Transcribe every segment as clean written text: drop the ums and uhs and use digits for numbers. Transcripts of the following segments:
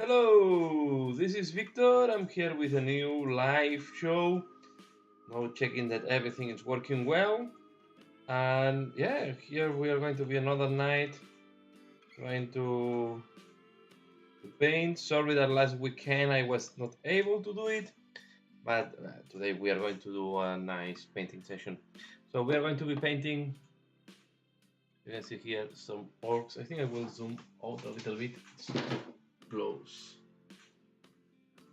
Hello, this is Victor. I'm here with a new live show. Now checking that everything is working well. And yeah, here we are going to be another night trying to paint. Sorry that last weekend I was not able to do it, but today we are going to do a nice painting session. So we are going to be painting. You can see here some orcs. I think I will zoom out a little bit. It's close,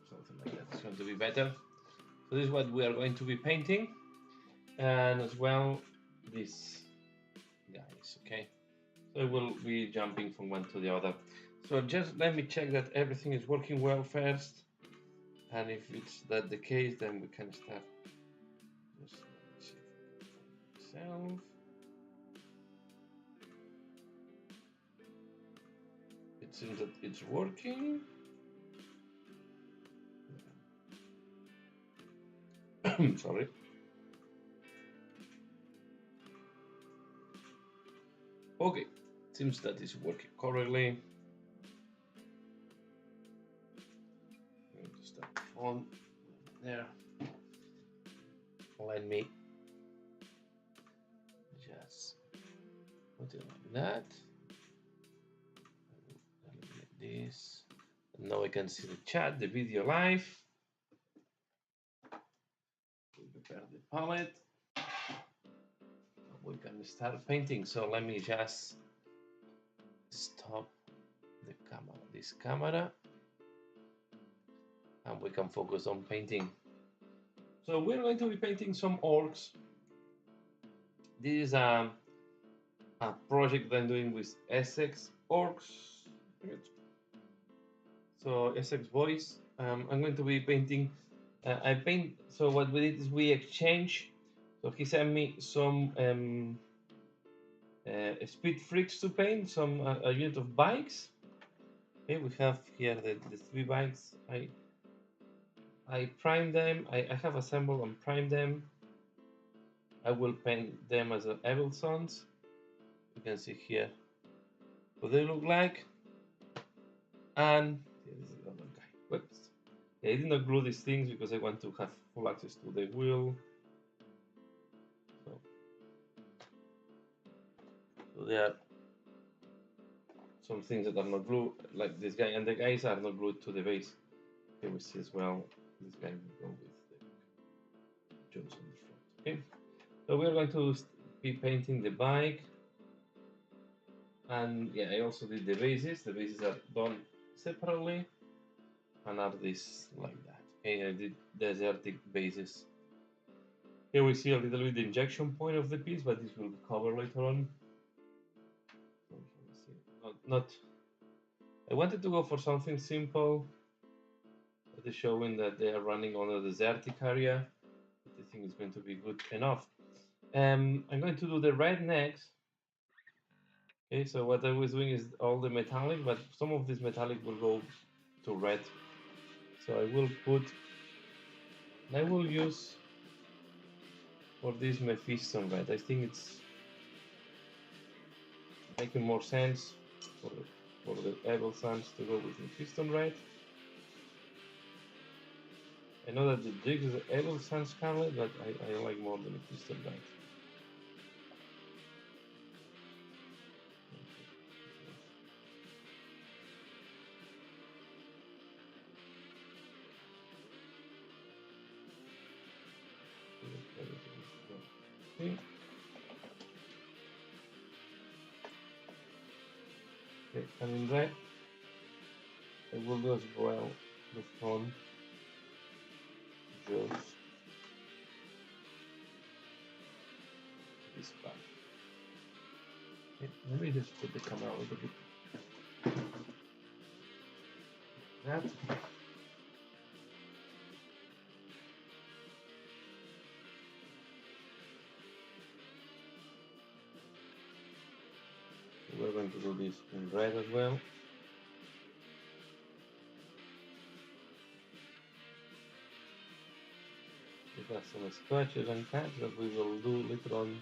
something like that. It's going to be better. So this is what we are going to be painting, and as well these guys. Okay, so we'll be jumping from one to the other. So just let me check that everything is working well first, and if it's that the case, then we can start. Just let me see myself. It seems that it's working. Sorry. Okay, seems that it's working correctly. I'm going to start on there. Let me just put it like that. Like this. And now I can see the chat, the video live. We prepare the palette. We can start painting. So let me just stop the camera, this camera, and we can focus on painting. So we're going to be painting some orcs. This is a project that I'm doing with Essex Orcs. So Essex Boys. I'm going to be painting. I paint. So what we did is we exchange. So he sent me some speed freaks to paint, some a unit of bikes. Okay, we have here the three bikes. I prime them. I have assembled and primed them. I will paint them as Evil Sons. You can see here what they look like. And this is the other guy. Whoops. Yeah, I did not glue these things because I want to have full access to the wheel. So there are some things that are not glued, like this guy, and the guys are not glued to the base. Okay, we see as well. This guy will go with the Jones on the front. Okay, so we're going to be painting the bike, and yeah, I also did the bases. The bases are done separately, and are this like that. Okay, I did desertic bases. Here we see a little bit the injection point of the piece, but this will be covered later on. Not. I wanted to go for something simple. That is showing that they are running on a desertic area. I think it's going to be good enough. I'm going to do the red next. Okay, so what I was doing is all the metallic, but some of this metallic will go to red. So I will use for this Mephiston red. I think it's making more sense for the Evil Sons to go with Mephiston red. I know that the Jig is Evil Sun Scarlet, but I like more the Mephiston red. Okay. Okay, and in red, I will do as well the front just this part. Okay, let me just put the camera a little bit. That. We're going to do this in red as well. We have some scratches and cuts that we will do later on.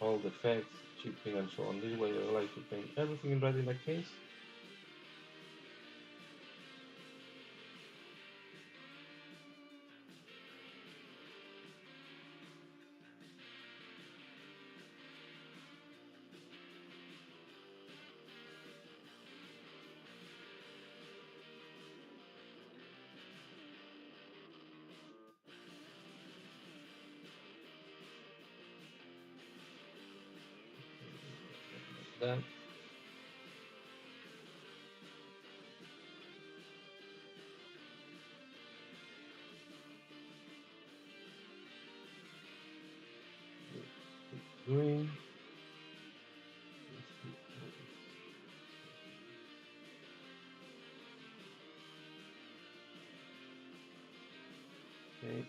All the effects, chipping and so on. This way I like to paint everything in red in that case. Done. Green. Okay.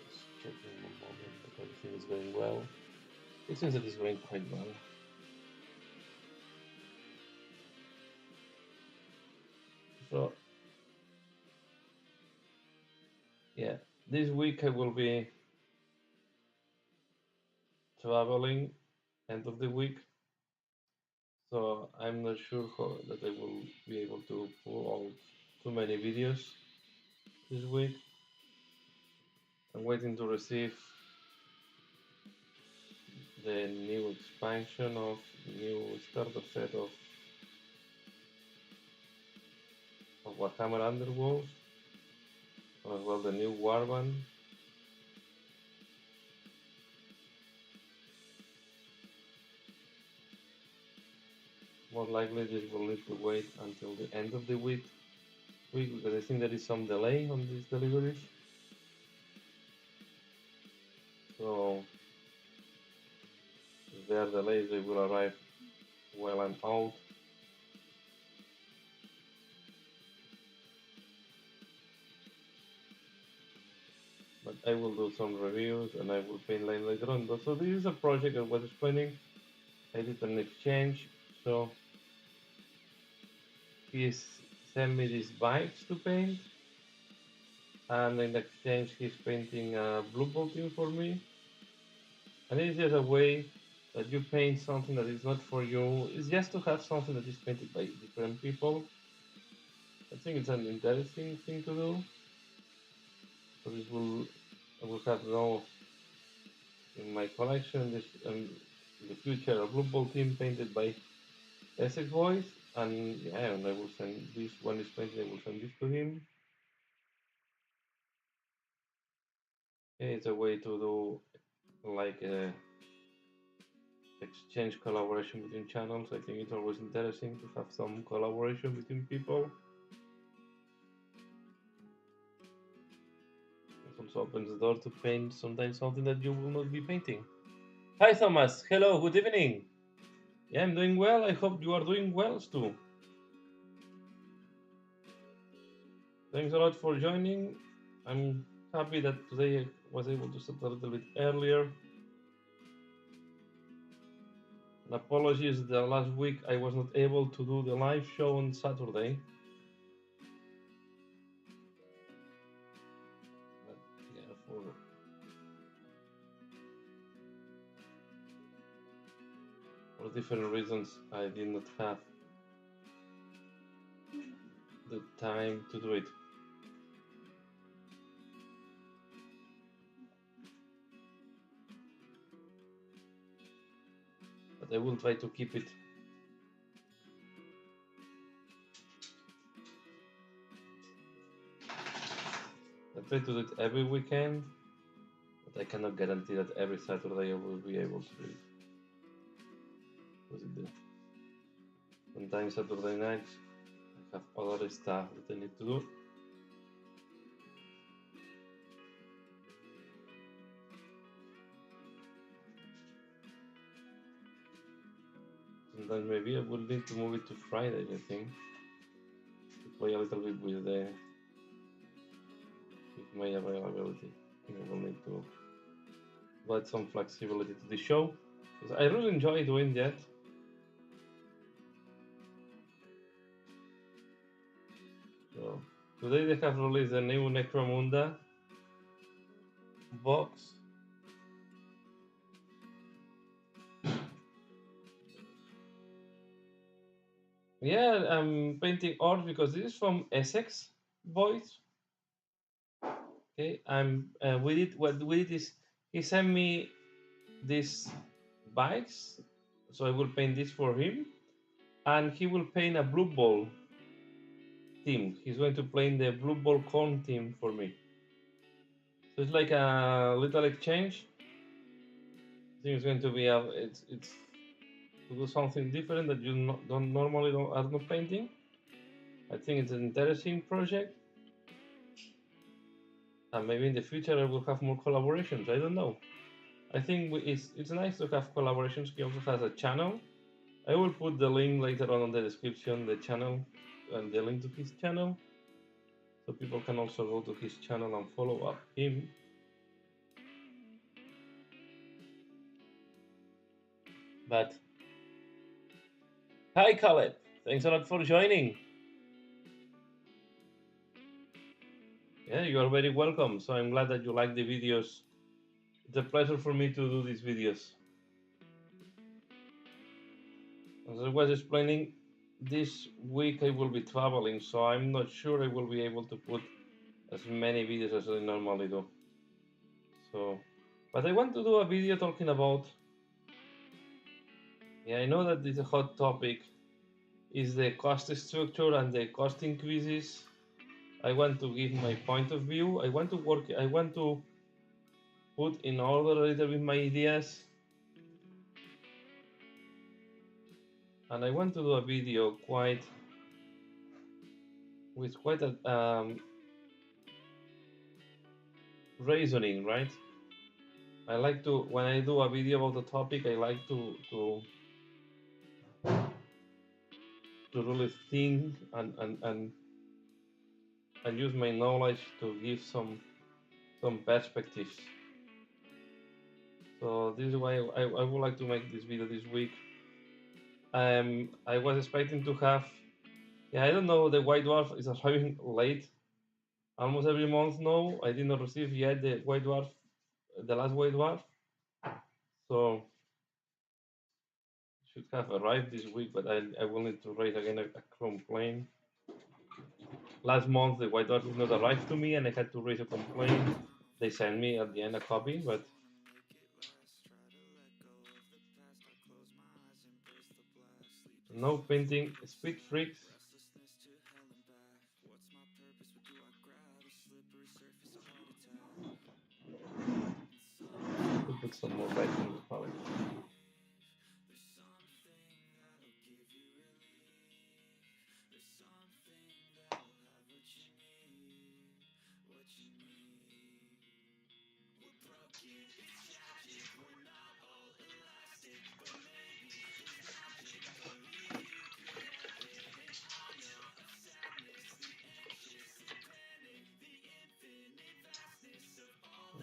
Just checking one moment that everything is going well. It seems that it's going quite well. So yeah, this week I will be traveling end of the week, so I'm not sure that I will be able to pull out too many videos this week. I'm waiting to receive the new expansion of new starter set of Warhammer Underworld, as well the new Warband. More likely this will need to wait until the end of the week because I think there is some delay on these deliveries. So if there are delays, they will arrive while I'm out. But I will do some reviews and I will paint line later on. So this is a project I was explaining. I did an exchange, so he's sent me these bikes to paint, and in exchange he's painting a Blue Ball team for me. And it's just a way that you paint something that is not for you. It's just to have something that is painted by different people. I think it's an interesting thing to do. So this I will have now in my collection this in the future a Blue Ball team painted by Essex Boys, and yeah, and I will send this one is painted. I will send this to him. Yeah, it's a way to do like a exchange collaboration between channels. I think it's always interesting to have some collaboration between people. It also opens the door to paint sometimes something that you will not be painting. Hi Thomas, hello, good evening. Yeah, I'm doing well. I hope you are doing well too. Thanks a lot for joining. I'm happy that today I was able to start a little bit earlier. And apologies, the last week I was not able to do the live show on Saturday. But yeah, for different reasons, I did not have the time to do it. But I will try to keep it. I try to do it every weekend, but I cannot guarantee that every Saturday I will be able to do it. Because sometimes Saturday nights I have other stuff that I need to do. Sometimes maybe I will need to move it to Friday, I think. To play a little bit with my availability. I think I will need to add some flexibility to the show. Because I really enjoy doing that. So today they have released a new Necromunda box. Yeah, I'm painting art because this is from Essex Boys. Okay, I'm we did what we did is he sent me these bikes, so I will paint this for him, and he will paint a Blue Ball team. He's going to play in the Blue Ball Corn team for me. So it's like a little exchange. I think it's going to be it's to do something different that you don't normally are not painting. I think it's an interesting project, and maybe in the future I will have more collaborations. I don't know. I think it's nice to have collaborations. He also has a channel. I will put the link later on in the description, the channel, and the link to his channel, so people can also go to his channel and follow up him. But hi, Khaled. Thanks a lot for joining. Yeah, you are very welcome. So I'm glad that you like the videos. It's a pleasure for me to do these videos. As I was explaining, this week I will be traveling, so I'm not sure I will be able to put as many videos as I normally do. So, but I want to do a video talking about, yeah, I know that it's a hot topic, is the cost structure and the cost increases. I want to give my point of view. I want to put in order a little bit my ideas. And I want to do a video with quite a reasoning, right? I like to, when I do a video about the topic, I like to really think and use my knowledge to give some perspectives. So this is why I would like to make this video this week. I was expecting to have, yeah, I don't know, the White Dwarf is arriving late, almost every month now. I did not receive yet the White Dwarf, the last White Dwarf. So should have arrived this week, but I will need to raise again a complaint. Last month the White Dwarf did not arrive to me and I had to raise a complaint. They sent me at the end a copy, but no painting. Speed freaks. To put some more light on the palette.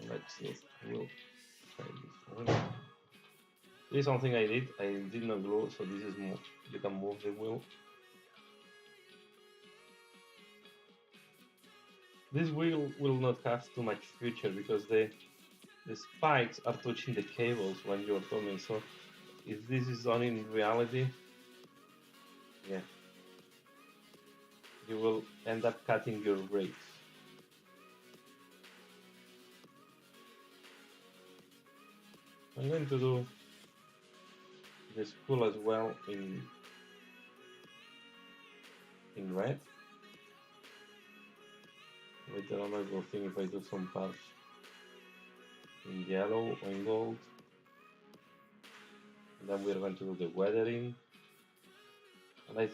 Let's see. We'll try this one. This is something I did. I did not glue, so this is more. You can move the wheel. This wheel will not have too much future because the spikes are touching the cables when you're turning. So if this is done in reality, yeah, you will end up cutting your brakes. I'm going to do the spool as well in red. Later on I will think if I do some parts in yellow or in gold. And then we're going to do the weathering. And I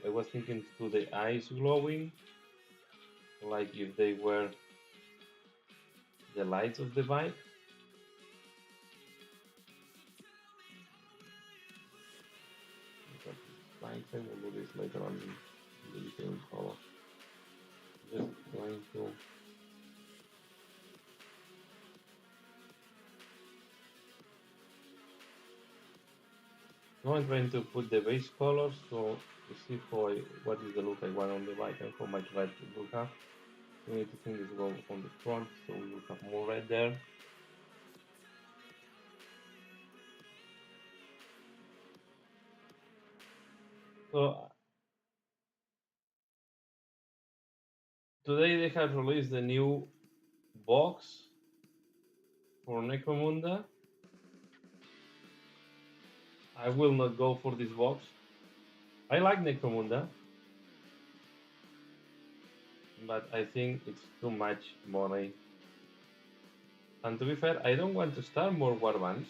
was thinking to do the eyes glowing, like if they were the lights of the bike. I will do this later on in the detailed color. Just trying to now I'm trying to put the base colors so to see what is the look I want on the bike and how much red it will have. We need to think this will on the front, so we will have more red there. So today they have released the new box for Necromunda. I will not go for this box. I like Necromunda, but I think it's too much money. And to be fair, I don't want to start more warbands.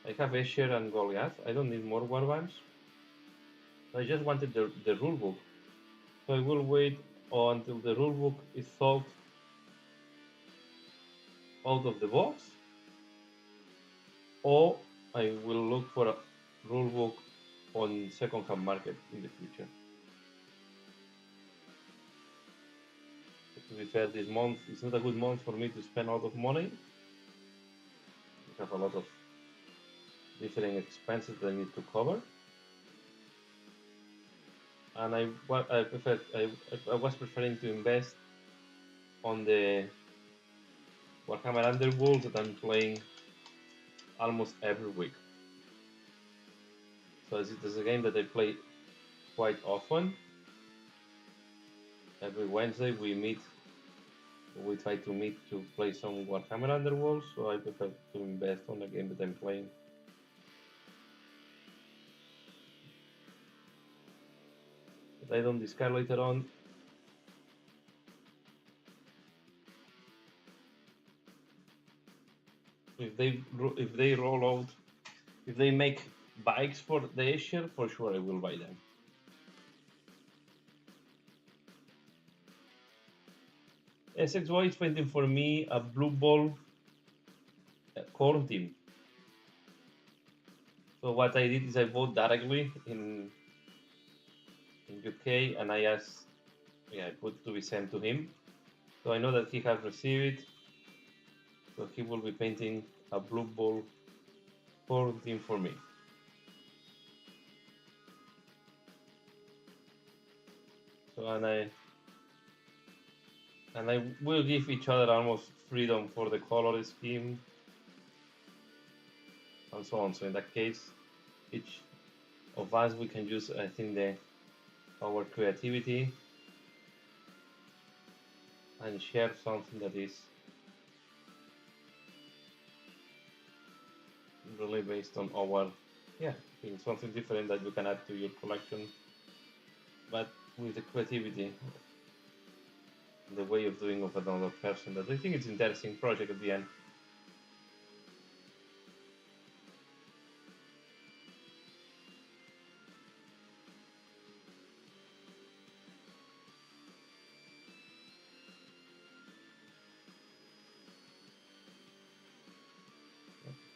I have Escher and Goliath. I don't need more warbands. I just wanted the rulebook. So I will wait until the rulebook is sold out of the box, or I will look for a rulebook on second-hand market in the future. To be fair, this month is not a good month for me to spend a lot of money. I have a lot of different expenses that I need to cover. And I was preferring to invest on the Warhammer Underworld that I'm playing almost every week. So it is a game that I play quite often. Every Wednesday we try to meet to play some Warhammer Underworld, so I prefer to invest on the game that I'm playing. But I don't discard later on. If they roll out, if they make bikes for the Escher, for sure I will buy them. SXY is painting for me a blue ball corn team. So what I did is I bought directly in UK and I asked, I put to be sent to him. So I know that he has received it. So he will be painting a blue ball corn team for me. So and I will give each other almost freedom for the color scheme and so on. So in that case, each of us we can use, I think, our creativity and share something that is really based on our something different that you can add to your collection, but with the creativity, the way of doing of another person. That I think it's an interesting project at the end.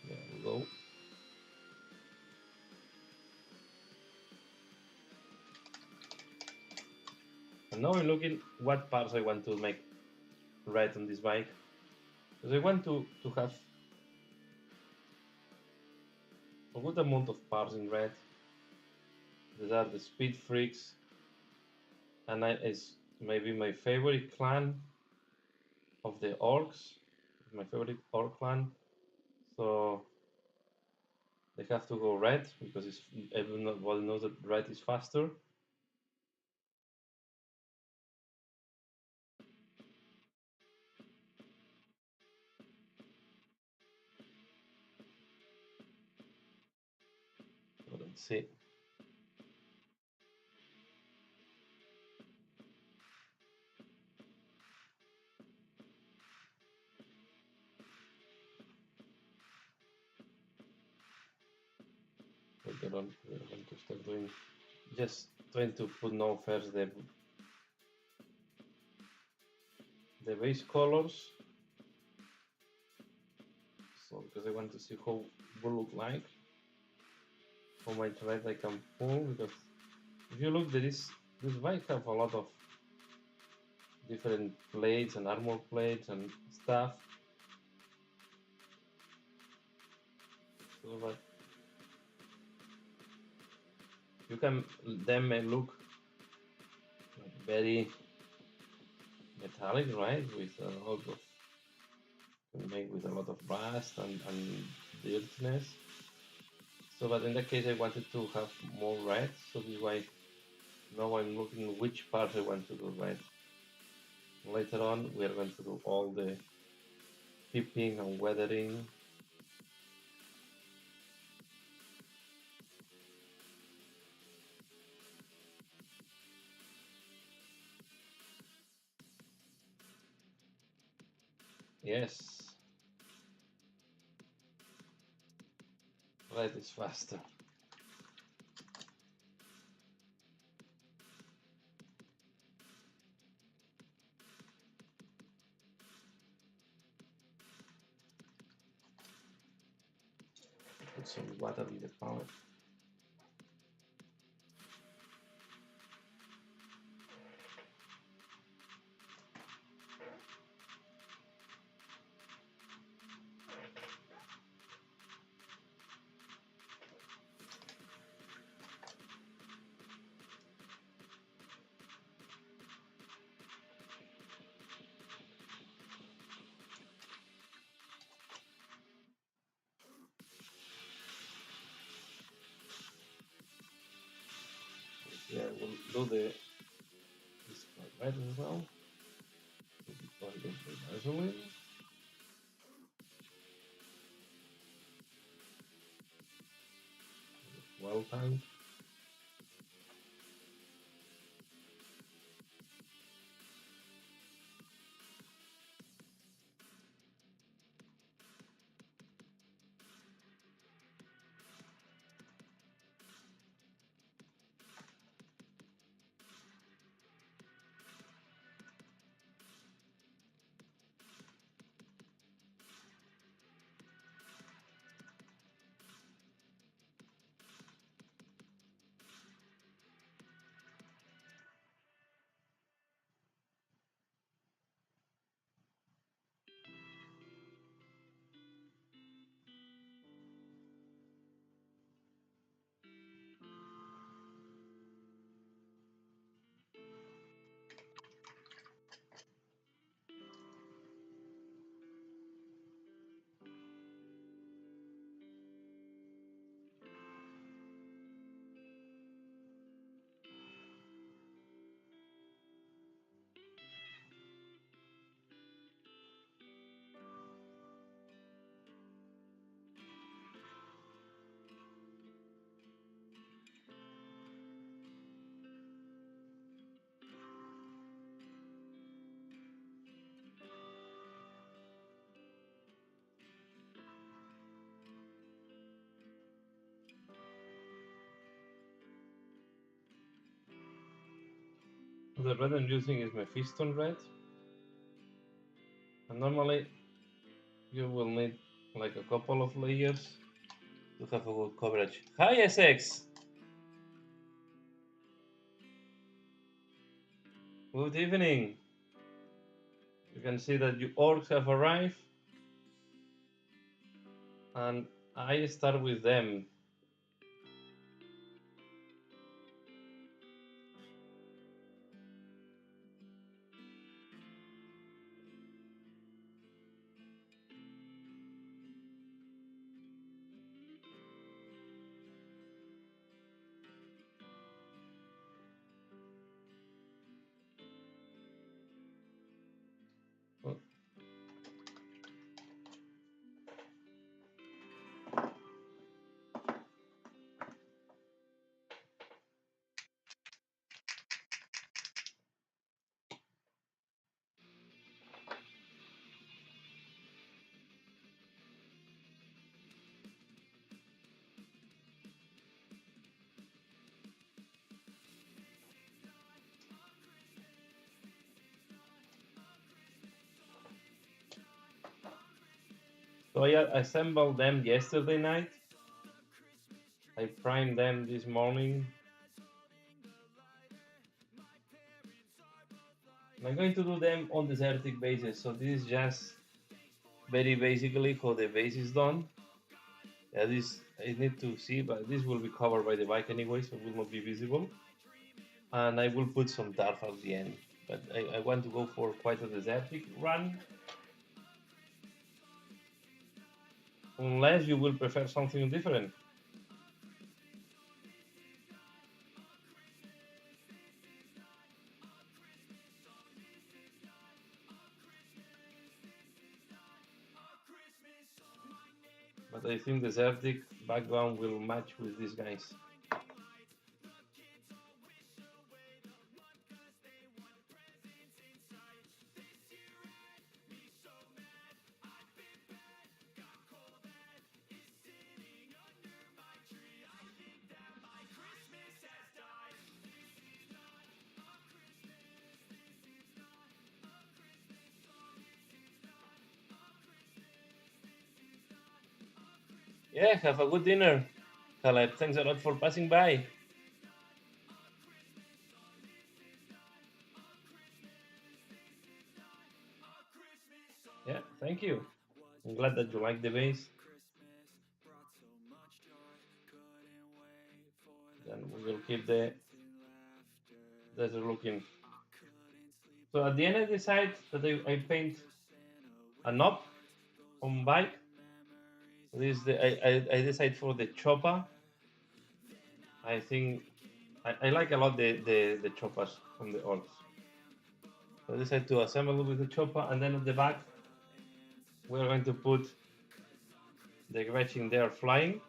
There we go. And now I'm looking what parts I want to make red on this bike. Because I want to have a good amount of parts in red. These are the Speed Freaks, and it's maybe my favorite clan of the orcs, my favorite orc clan. So they have to go red because everyone knows that red is faster. So let's see. Later on, we're going to start doing just trying to put now first the base colors. So because I want to see how it will look like, how much red I can pull. Because if you look, this bike have a lot of different plates and armor plates and stuff. So but you can them may look very metallic, right? With a lot of made with a lot of rust and dirtiness. So, but in that case, I wanted to have more red. So this is why now I'm looking which part I want to do red. Later on, we are going to do all the tipping and weathering. Yes. red is faster. Put some water in the palette. Yeah, we'll do this red as well. Vaseline. Well timed. The red I'm using is Mephiston red. And normally you will need like a couple of layers to have a good coverage. Hi SX! Good evening! You can see that your orcs have arrived and I start with them. So I assembled them yesterday night. I primed them this morning. And I'm going to do them on desertic bases. So this is just very basically how the base is done. This I need to see, but this will be covered by the bike anyway, so it will not be visible. And I will put some turf at the end. But I want to go for quite a desertic run. Unless you will prefer something different. But I think desertic background will match with these guys. Yeah, have a good dinner, Caleb. Thanks a lot for passing by. Yeah, thank you. I'm glad that you like the base. Then we will keep the desert looking. So at the end, I decide that I paint a knob on bike. This is I decide for the chopper. I think I like a lot the choppers from the orcs. So I decide to assemble with the chopper, and then at the back we're going to put the Gretchen there flying.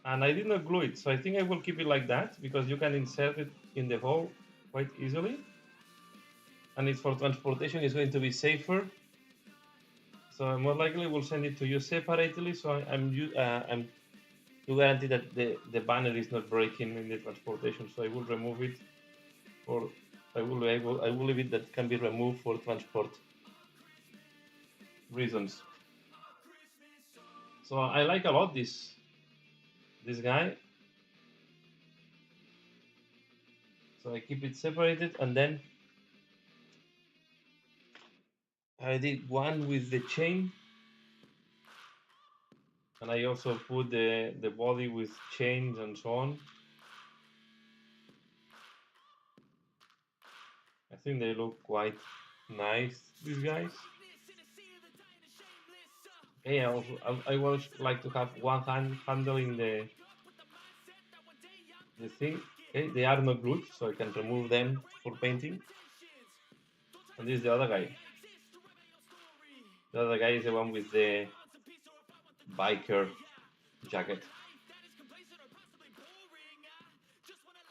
And I did not glue it, so I think I will keep it like that because you can insert it in the hole quite easily. And it's for transportation, it's going to be safer. So I more likely will send it to you separately. So I'm to guarantee that the banner is not breaking in the transportation. So I will remove it, or I will leave it that can be removed for transport reasons. So I like a lot this guy. So I keep it separated, and then I did one with the chain, and I also put the body with chains and so on. I think they look quite nice, these guys. Okay, I would like to have one hand handling the thing. Okay, they are not glued, so I can remove them for painting. And this is the other guy. The other guy is the one with the biker jacket.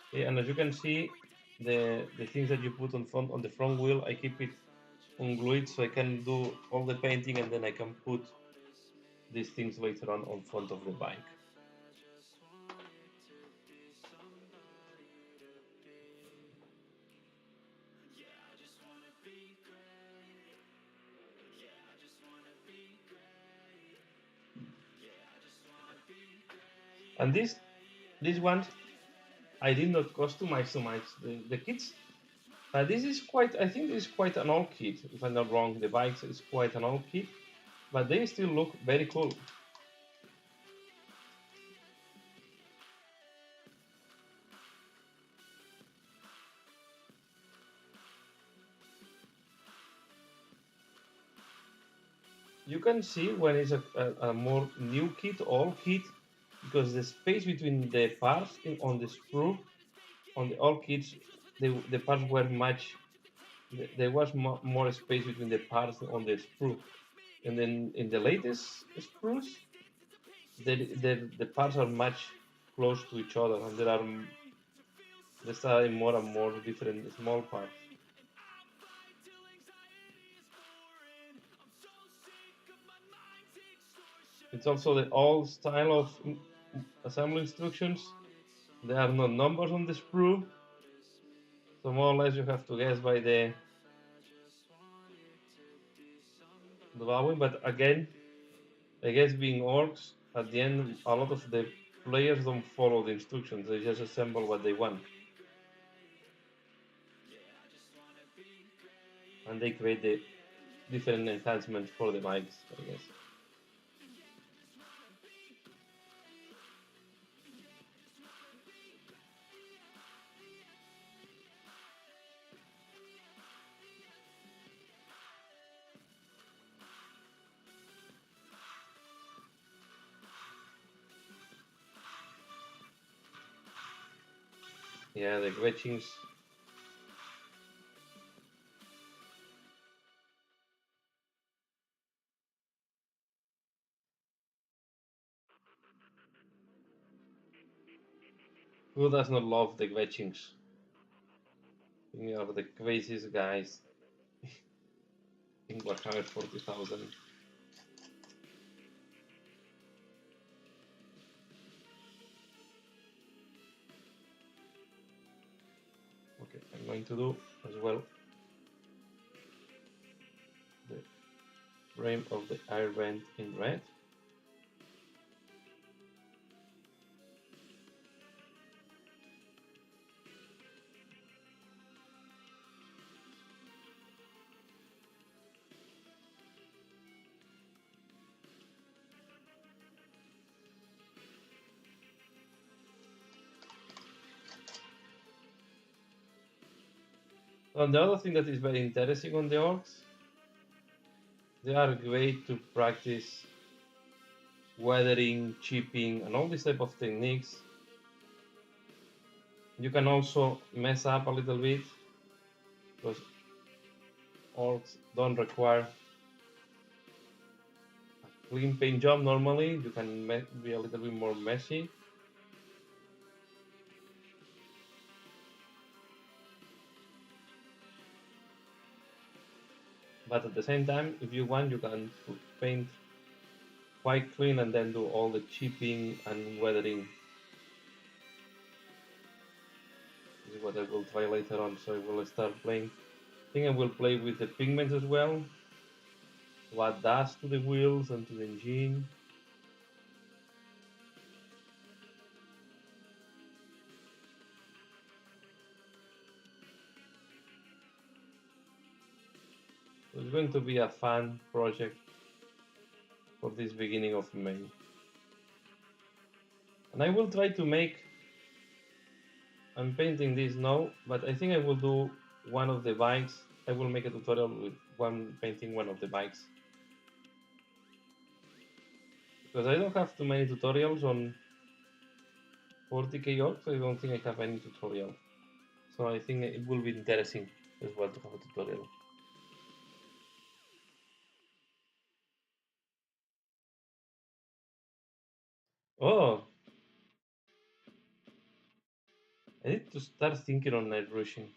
Okay, and as you can see, the things that you put on the front wheel, I keep it unglued so I can do all the painting, and then I can put these things later on front of the bike. And these ones I did not customize so much the kits. This is quite, I think this is quite an old kit, if I'm not wrong. The bikes is quite an old kit, but they still look very cool. You can see when it's a more new kit, old kit, because the space between the parts on the sprue, on the old kits, the parts were much, there was more space between the parts on the sprue. And then in the latest sprues, the parts are much close to each other, and there's more and more different small parts. It's also the old style of assembly instructions. There are no numbers on the sprue, so more or less you have to guess by the vowing. But again, I guess being orcs, at the end, a lot of the players don't follow the instructions. They just assemble what they want, and they create the different enhancements for the bikes, I guess. Yeah, the Gretchings. Who does not love the Gretchings? You are the craziest guys in Warhammer 40,000. Okay, I'm going to do as well the frame of the air vent in red. And the other thing that is very interesting on the orcs, they are great to practice weathering, chipping, and all these type of techniques. You can also mess up a little bit because orcs don't require a clean paint job normally. You can be a little bit more messy. But at the same time, if you want, you can paint quite clean and then do all the chipping and weathering. This is what I will try later on. So I will start playing. I think I will play with the pigments as well. What does to the wheels and to the engine. So it's going to be a fun project for this beginning of May. And I will try to make, I'm painting this now, but I think I will do one of the bikes. I will make a tutorial with painting one of the bikes. Because I don't have too many tutorials on 40k orcs, I don't think I have any tutorial. So I think it will be interesting as well to have a tutorial. Oh, I need to start thinking on night rushing.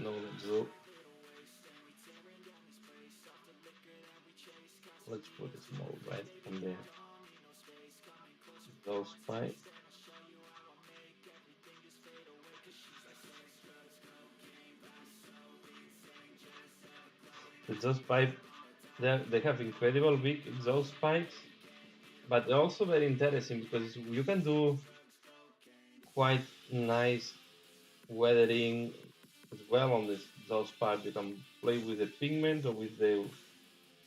No, let's put a small red on the those pipe. The exhaust pipe, they have incredible big exhaust pipes, but they're also very interesting because you can do quite nice weathering as well on this exhaust pipe. You can play with the pigment or with the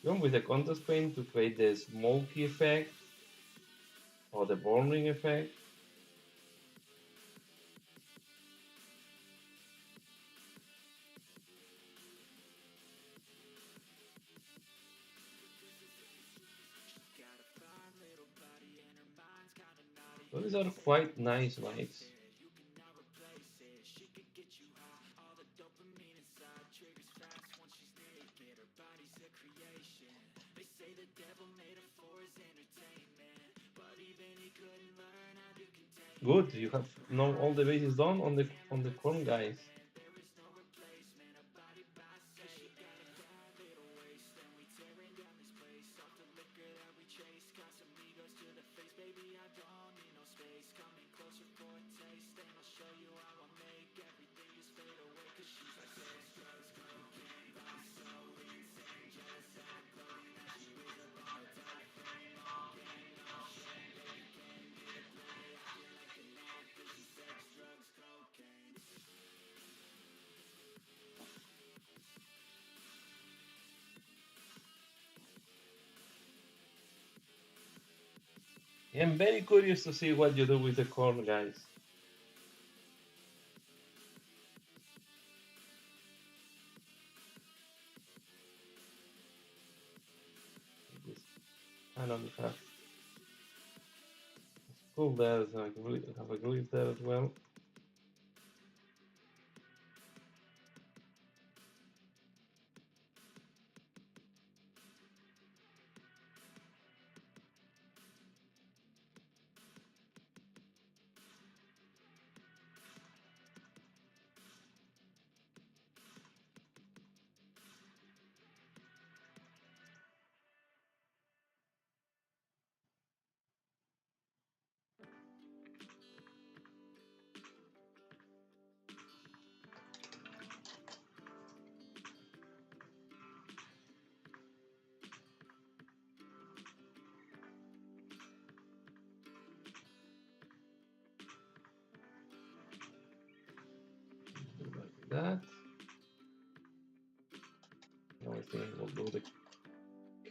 even with the contrast paint to create the smoky effect or the burning effect. So these are quite nice lights. Good, you have now all the bases done on the corn guys. I'm very curious to see what you do with the corn guys. I don't have school there, so I have a glyph there as well.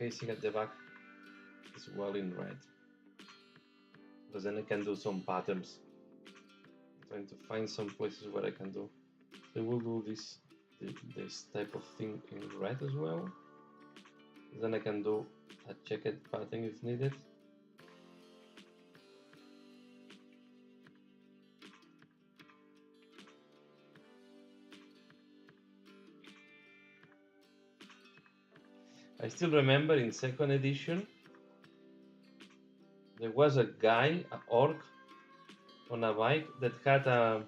casing at the back is well in red. Because then I can do some patterns. I'm trying to find some places where I can do. So we'll do this type of thing in red as well. Then I can do a checkered pattern if needed. I still remember in second edition, there was a guy, an orc, on a bike that had a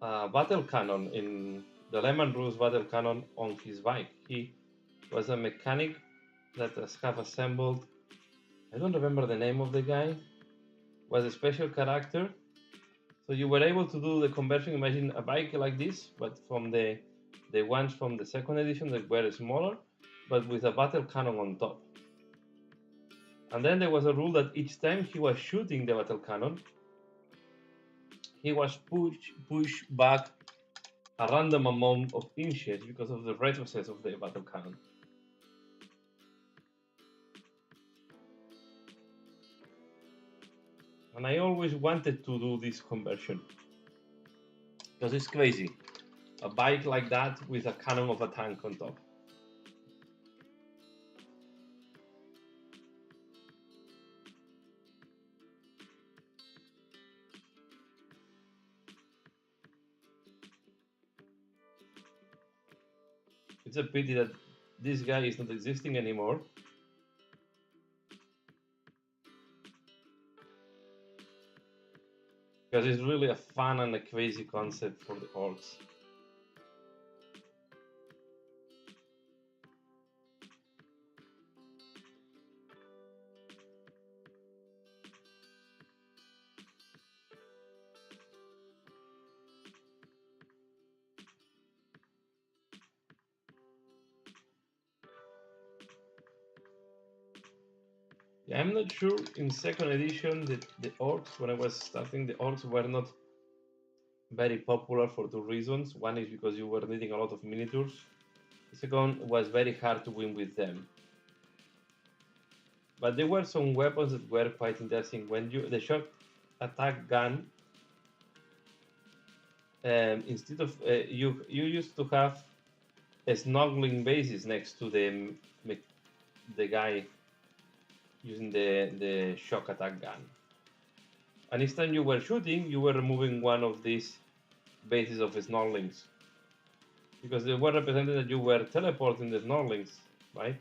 battle cannon in the Lemon Rules battle cannon on his bike. He was a mechanic that has have assembled. I don't remember the name of the guy. Was a special character. So you were able to do the conversion. Imagine a bike like this, but from the ones from the second edition that were smaller, but with a battle cannon on top. And then there was a rule that each time he was shooting the battle cannon, he was pushed back a random amount of inches because of the retrocess of the battle cannon. And I always wanted to do this conversion because it's crazy. A bike like that with a cannon of a tank on top. It's a pity that this guy is not existing anymore. Because it's really a fun and a crazy concept for the orcs. Yeah, I'm not sure in second edition that the orcs, when I was starting, the orcs were not very popular for two reasons. One is because you were needing a lot of miniatures. The second was very hard to win with them. But there were some weapons that were quite interesting. When the short attack gun, instead of you used to have a snuggling bases next to the guy using the shock attack gun. And each time you were shooting, you were removing one of these bases of snorlings. Because they were represented that you were teleporting the snorlings, right?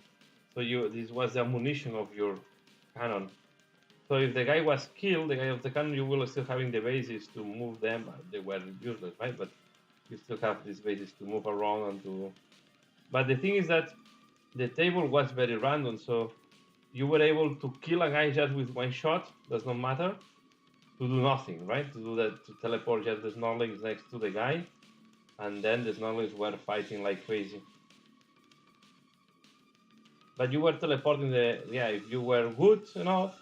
So this was the ammunition of your cannon. So if the guy was killed, the guy of the cannon, you will still having the bases to move them. They were useless, right? But you still have these bases to move around and to. But the thing is that the table was very random, so you were able to kill a guy just with one shot. Does not matter. To do nothing, right? To do that, to teleport just the snorlings next to the guy, and then the snorlings were fighting like crazy. But you were teleporting if you were good enough,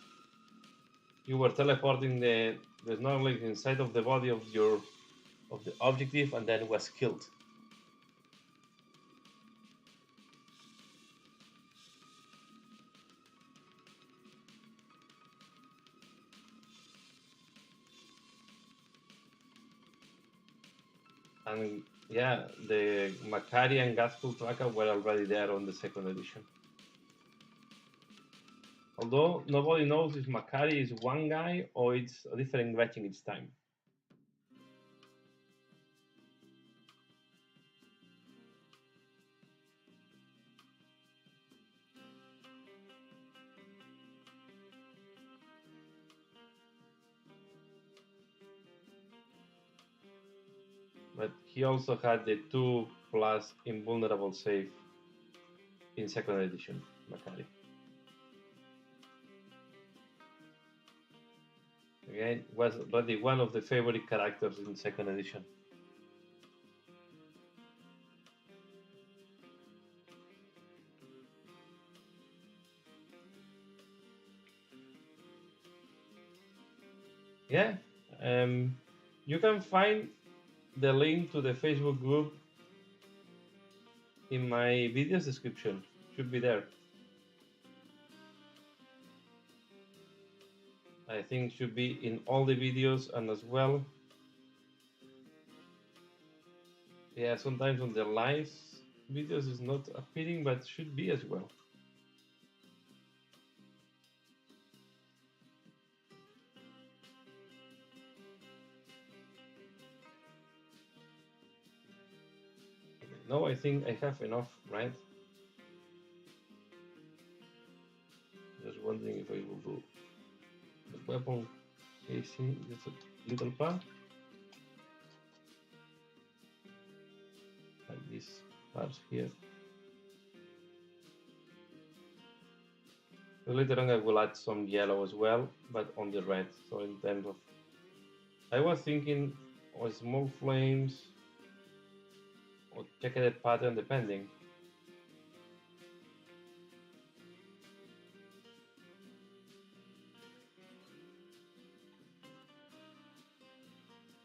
you were teleporting the snorlings inside of the body of the objective, and then was killed. And yeah, the Macari and Gaskell tracker were already there on the second edition. Although nobody knows if Macari is one guy or it's a different matching each time. But he also had the 2+ invulnerable save in second edition, Macari. Again, was already one of the favorite characters in second edition. Yeah, you can find the link to the Facebook group in my video's description. should be there. I think should be in all the videos and as well. Yeah, sometimes on the live videos is not appearing, but should be as well. No, I think I have enough, right? Just wondering if I will do the weapon casing just a little part. Like these parts here. So later on I will add some yellow as well, but on the red. So in terms of, I was thinking of small flames or checkered pattern depending.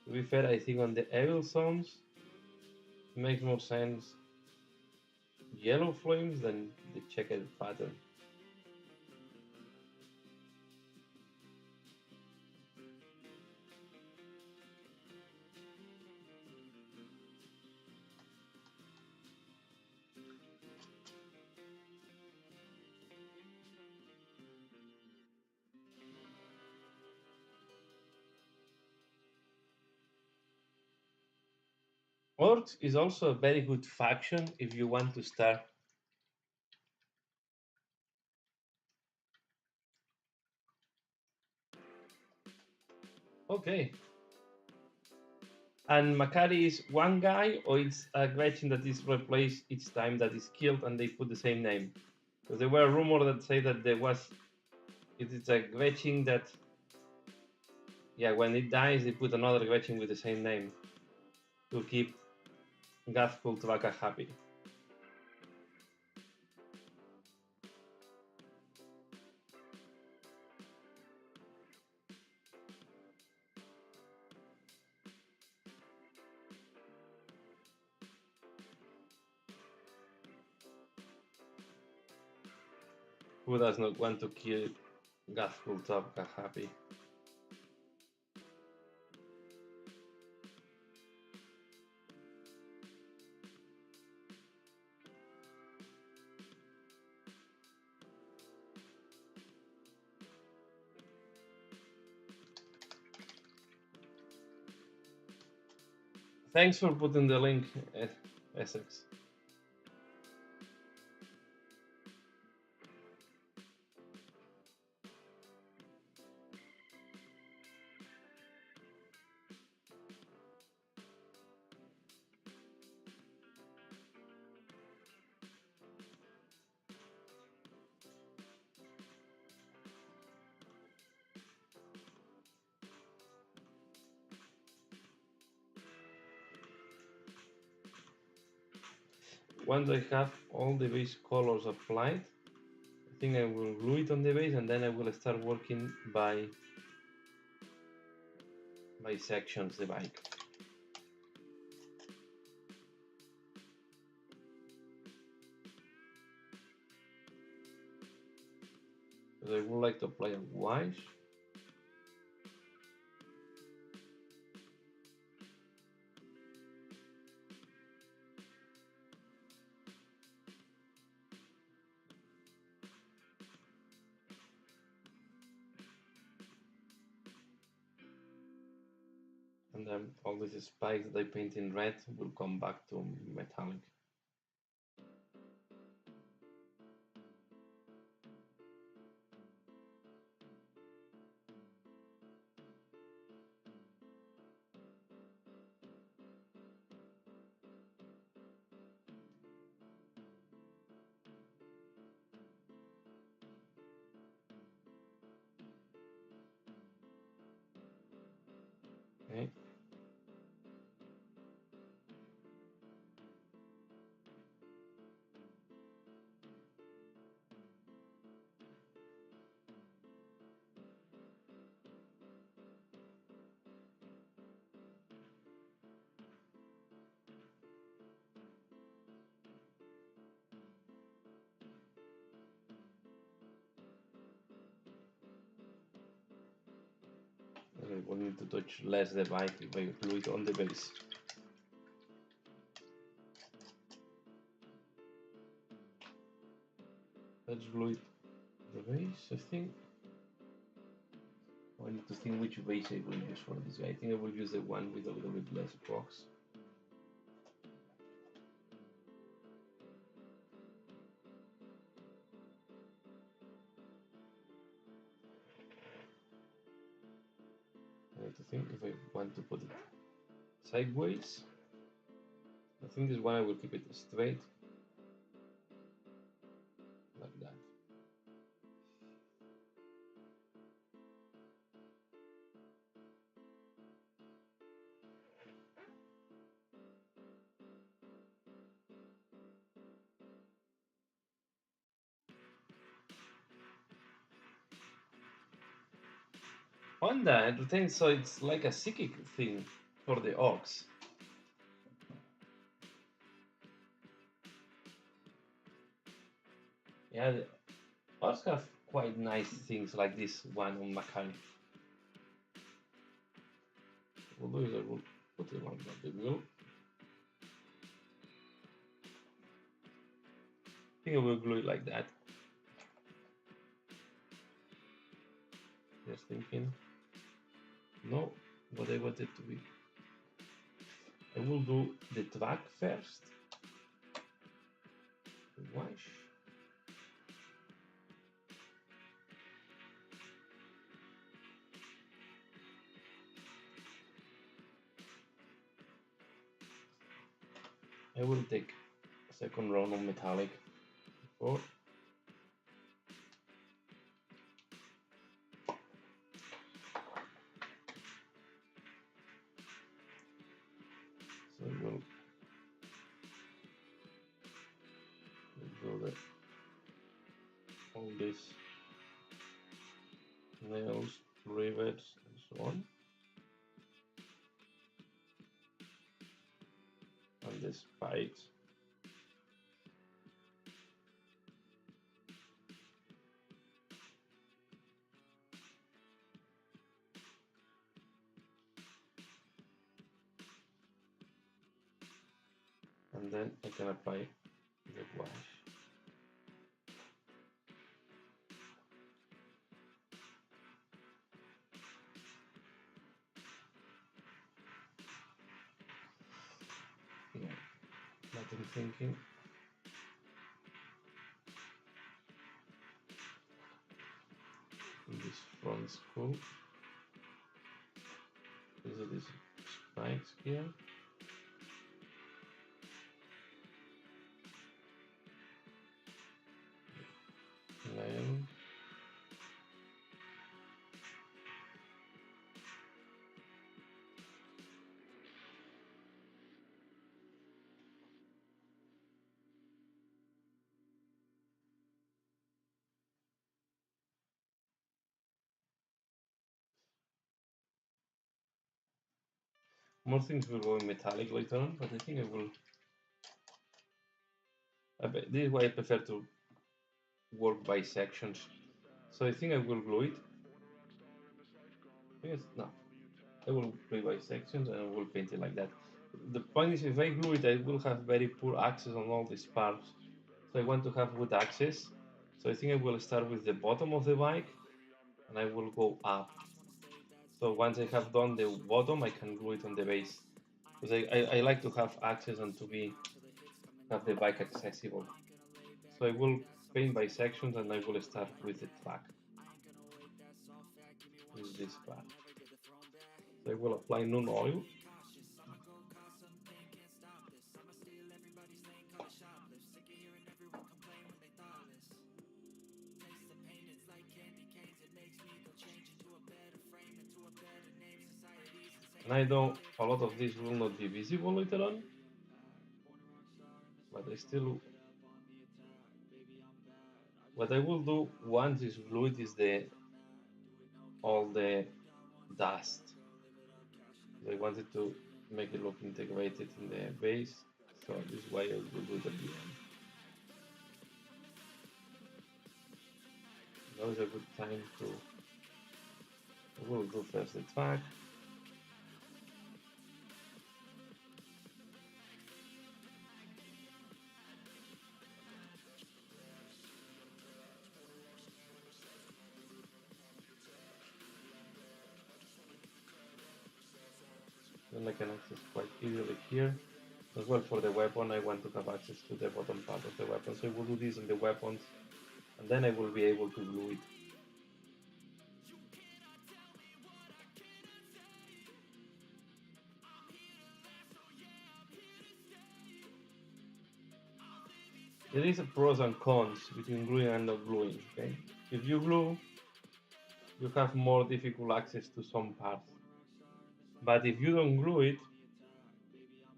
To be fair, I think on the evil zones it makes more sense yellow flames than the checkered pattern. Orcs is also a very good faction if you want to start. Okay. And Makari is one guy, or it's a Gretchen that is replaced each time that is killed and they put the same name? Because there were rumors that say that it is a Gretchen that, yeah, when it dies, they put another Gretchen with the same name to keep Gathful Tvaka happy. Who does not want to kill Gathful Tvaka happy? Thanks for putting the link, Essex. Once I have all the base colors applied, I think I will glue it on the base and then I will start working by sections the bike. Because I would like to apply a white. And then all these spikes that I paint in red will come back to metallic. Okay. I will need to touch less the bike if I glue it on the base. Let's glue it on the base, I think. I need to think which base I will use for this guy. I think I will use the one with a little bit less box. I need to think if I want to put it sideways. I think this one I will keep it straight, like that. Honda, I think so. It's like a psychic thing for the Ox. Yeah, the Ox have quite nice things like this one on Macari. We'll do is I will put it on the wheel. I think I will glue it like that. Just thinking. No, what I want it to be. I will do the track first. Wash. I will take a second round of metallic before. So I will do all these nails, rivets, and so on. And the spikes. And then I can apply the wash. Yeah, what I'm thinking. This front spool. These are these spikes here. Nail. More things will go in metallic later on, but I think I will. This is why I prefer to work by sections. So I think I will glue it. No, I will glue it by sections and I will paint it like that. The point is, if I glue it, I will have very poor access on all these parts. So I want to have good access. So I think I will start with the bottom of the bike and I will go up. So once I have done the bottom, I can glue it on the base. Because I like to have access and to have the bike accessible. So I will paint by sections and I will start with the track. With this part. So I will apply Nun oil. And I know a lot of this will not be visible later on, but I still. What I will do once it's glued is all the dust. I wanted to make it look integrated in the base, so this is why I will do it at the end. Now is a good time to We'll do first the track. Then I can access quite easily here. As well for the weapon, I want to have access to the bottom part of the weapon. So I will do this on the weapons, and then I will be able to glue it. There is a pros and cons between gluing and not gluing. Okay, if you glue, you have more difficult access to some parts. But if you don't glue it,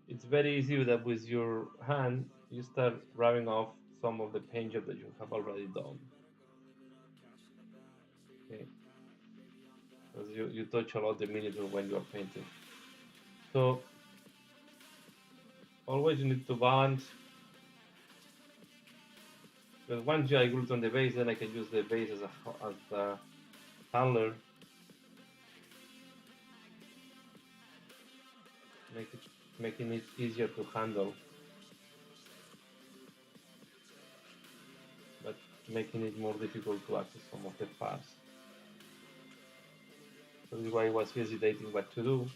it's very easy that with your hand you start rubbing off some of the paint job that you have already done. Okay, because you touch a lot the miniature when you are painting. So always you need to balance. Because once I glue it on the base, then I can use the base as a handler, making it easier to handle, but making it more difficult to access some of the parts. So this is why I was hesitating what to do.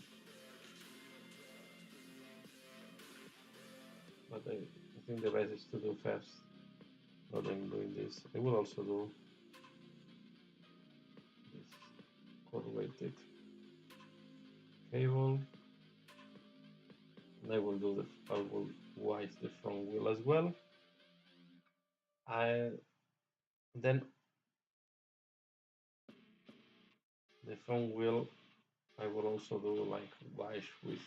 But I think the best is to do first, rather than doing this. I will also do this correlated cable. And I will wise the front wheel as well. Then the front wheel I will also do like wash with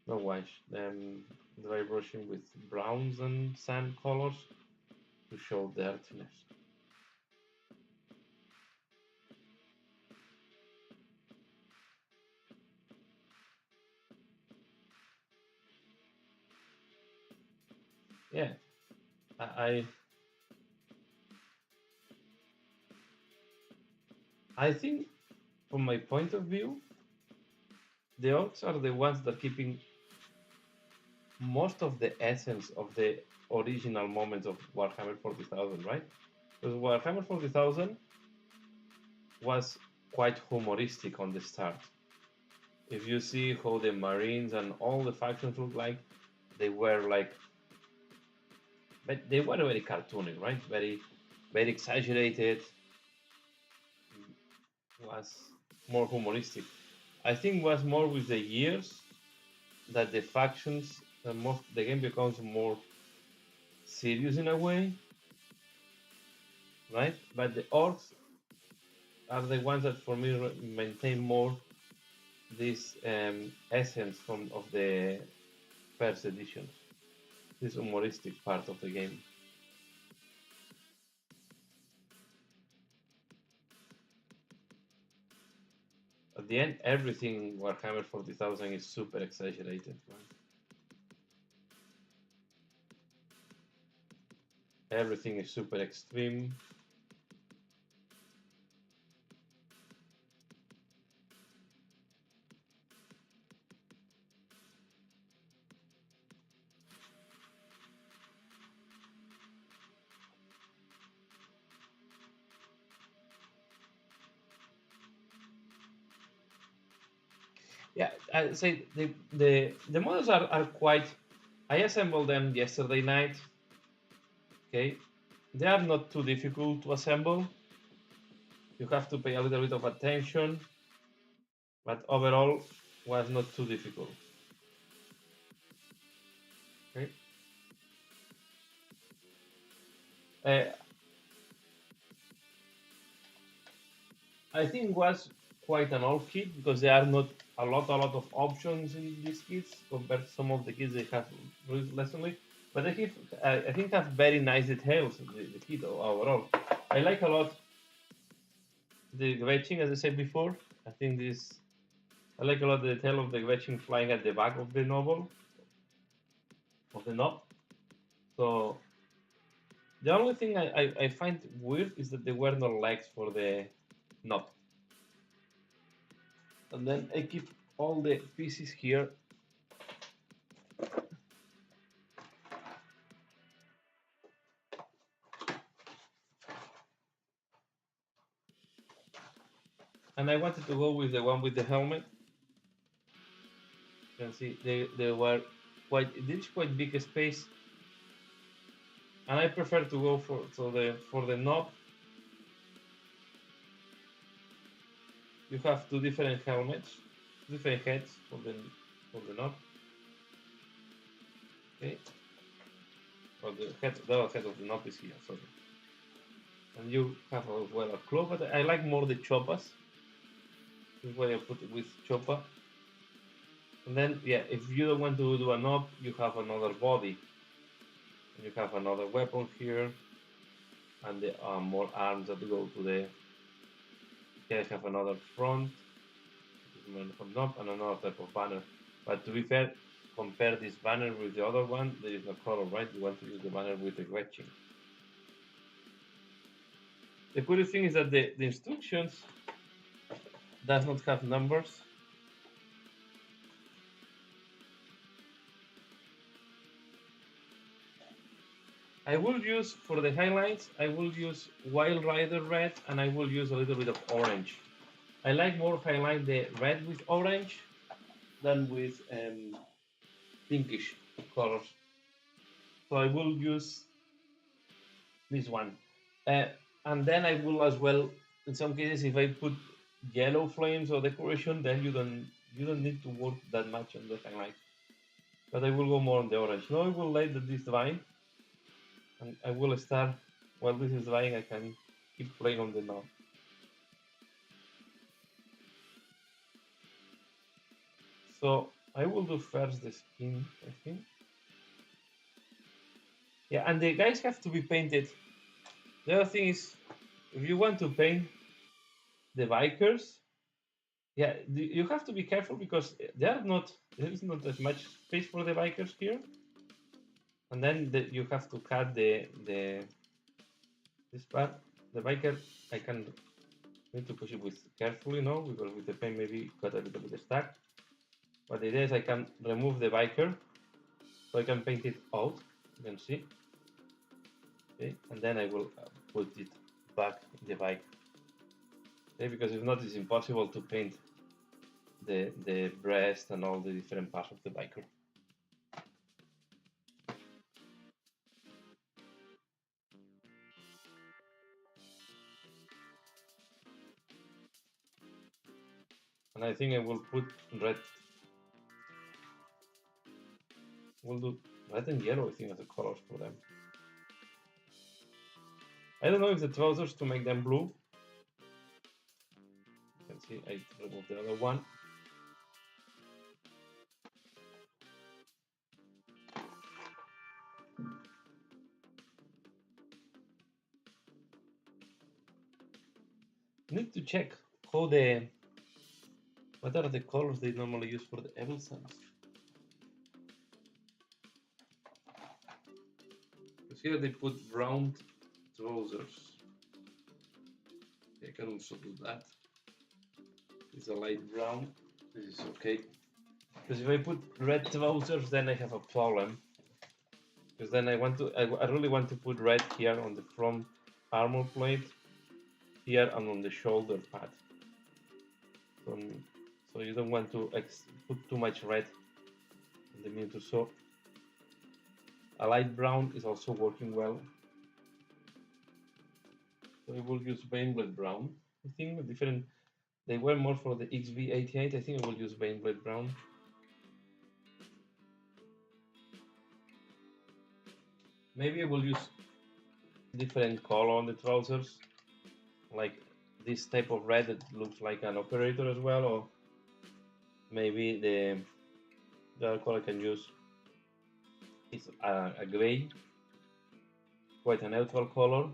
no wash, dry brushing with browns and sand colors to show dirtiness. Yeah, I think from my point of view, the orcs are the ones that are keeping most of the essence of the original moments of Warhammer 40,000, right? Because Warhammer 40,000 was quite humoristic on the start. If you see how the Marines and all the factions look like, they were like, but they were very cartoonic, right? Very, very exaggerated. Was more humoristic. I think was more with the years that the factions, the game becomes more serious in a way, right? But the orcs are the ones that, for me, maintain more this essence of the first edition, this humoristic part of the game. At the end, everything Warhammer 40,000 is super exaggerated, right? Everything is super extreme. Yeah, I say the models are quite. I assembled them yesterday night. Okay, they are not too difficult to assemble. You have to pay a little bit of attention, but overall was not too difficult. Okay. I think it was quite an old kit because there are not a lot of options in these kits compared to some of the kits they have released recently. But I think have very nice details in the kit overall. I like a lot the Gretching, as I said before. I think I like a lot the detail of the Gretching flying at the back of the novel, of the knob. So The only thing I find weird is that there were no legs for the knob. And then I keep all the pieces here. And I wanted to go with the one with the helmet. You can see they were quite, this quite big space. And I prefer to go for the knob. You have two different helmets, different heads for the knob. Okay. Well, the other head of the knob is here, sorry. And you have as well a claw, but I like more the choppas. This is why I put it with choppa. And then, yeah, if you don't want to do a knob, you have another body. And you have another weapon here, and the more arms that go to the. Here I have another front, knob, and another type of banner. But to be fair, compare this banner with the other one. There is no color, right? You want to use the banner with the wedging. The cool thing is that the instructions does not have numbers. I will use, for the highlights, I will use Wild Rider red, and I will use a little bit of orange. I like more highlight the red with orange than with pinkish colors. So I will use this one. And then I will as well, in some cases, if I put yellow flames or decoration, then you don't need to work that much on the highlight. But I will go more on the orange. Now I will let this dry, and I will start, while this is drying, I can keep playing on the knob. So I will do first the skin, I think. Yeah, and the guys have to be painted. The other thing is, if you want to paint the bikers, yeah, you have to be careful because there is not as much space for the bikers here. And then you have to cut this part. The biker, I can need to push it with carefully now, because with the paint maybe got a little bit stuck. But the idea is I can remove the biker, so I can paint it out. You can see. Okay, and then I will put it back in the bike. Okay, because if not, it's impossible to paint the breast and all the different parts of the biker. And I think I will put red. We'll do red and yellow, I think, as the colors for them. I don't know if the trousers to make them blue. You can see I removed the other one. Need to check what are the colors they normally use for the Evil Sons. Because here they put round trousers. I can also do that. It's a light brown. This is okay. Because if I put red trousers, then I have a problem. Because then I really want to put red here on the front armor plate, here and on the shoulder pad. So you don't want to put too much red in the middle. So a light brown is also working well. So I will use Baneblade brown. I think different. They were more for the XV88. I think I will use Baneblade brown. Maybe I will use different color on the trousers, like this type of red that looks like an operator as well, or maybe the other color I can use is a gray, quite a neutral color.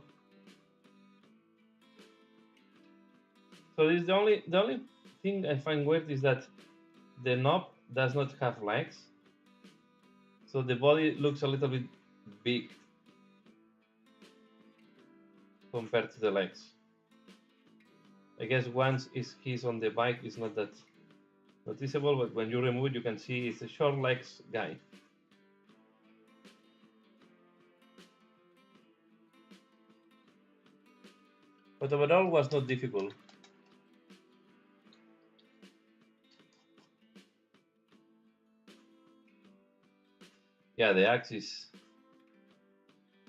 So this is the only thing I find weird is that the knob does not have legs, so the body looks a little bit big. compared to the legs. I guess once he's on the bike, it's not that noticeable, but when you remove it, you can see it's a short legs guy. But overall was not difficult. Yeah, the axe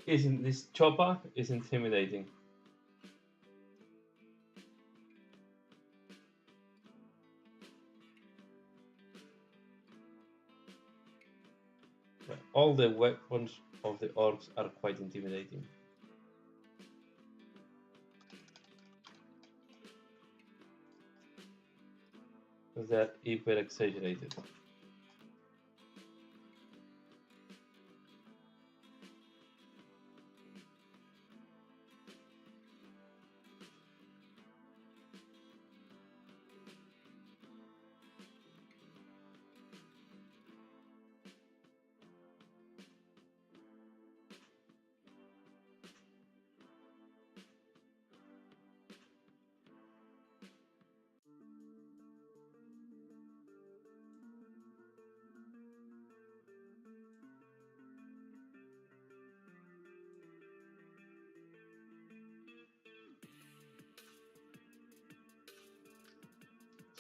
isn't this chopper is intimidating. All the weapons of the orcs are quite intimidating. Because they're hyper exaggerated.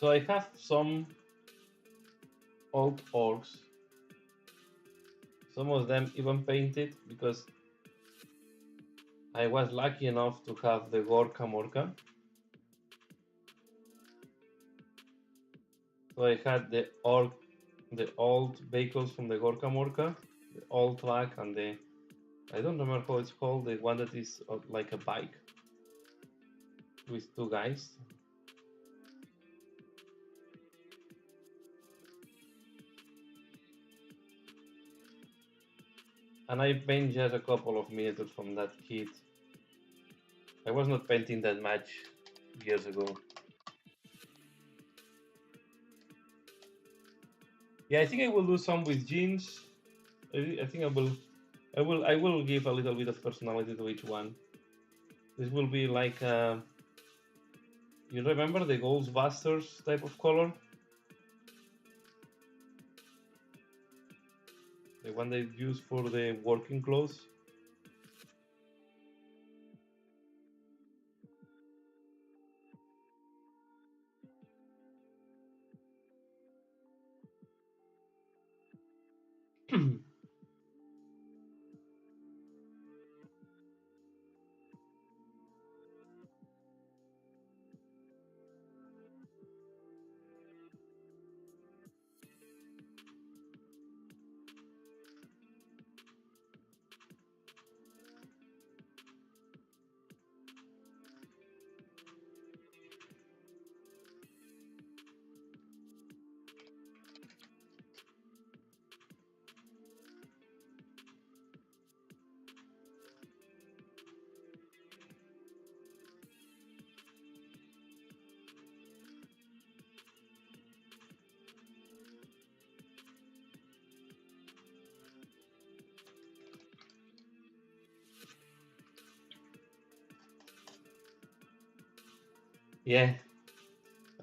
So I have some old orcs. Some of them even painted because I was lucky enough to have the Gorka Morka. So I had the old vehicles from the Gorka Morka, the old truck and the, I don't remember how it's called, the one that is like a bike with two guys. And I painted just a couple of miniatures from that kit. I was not painting that much years ago. Yeah, I think I will do some with jeans. I think I will give a little bit of personality to each one. This will be like you remember the Ghostbusters type of color? The one they use for the working clothes? Yeah,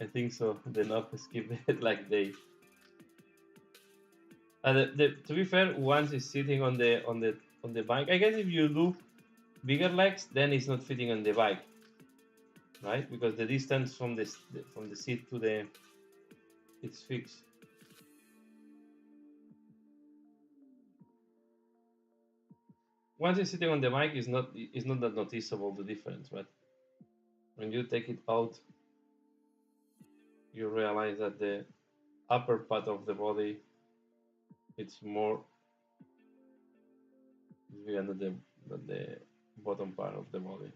I think so. The knob skip it like they. To be fair, once it's sitting on the bike, I guess if you do bigger legs, then it's not fitting on the bike, right? Because the distance from the seat to the it's fixed. Once it's sitting on the bike, it's not that noticeable the difference, but when you take it out, you realize that the upper part of the body it's more bigger than the bottom part of the body.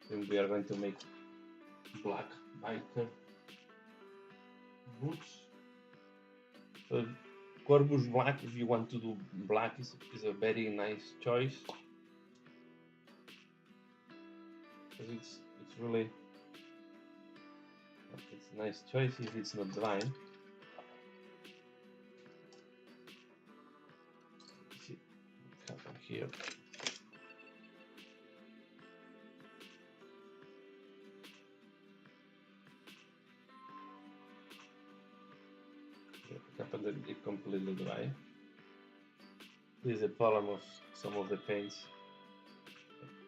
Then we are going to make black biker boots. So Corvus Black, if you want to do black, is a very nice choice. Because it's really it's a nice choice if it's not drying. Let's see what happened here. It happened that it completely dry. This is a problem of some of the paints.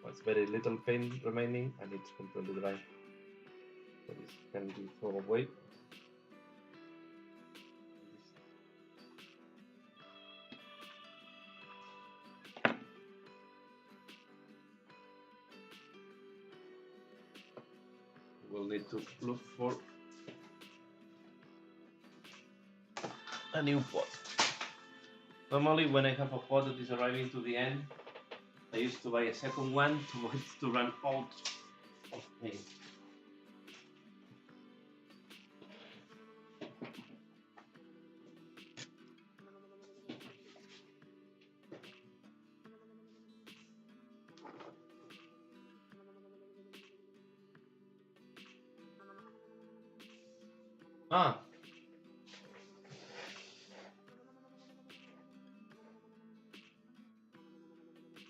It's very little paint remaining and it's completely dry. So this can be thrown away. We'll need to look for a new pot. Normally when I have a pot that is arriving to the end, I used to buy a second one to run out of paint. Ah.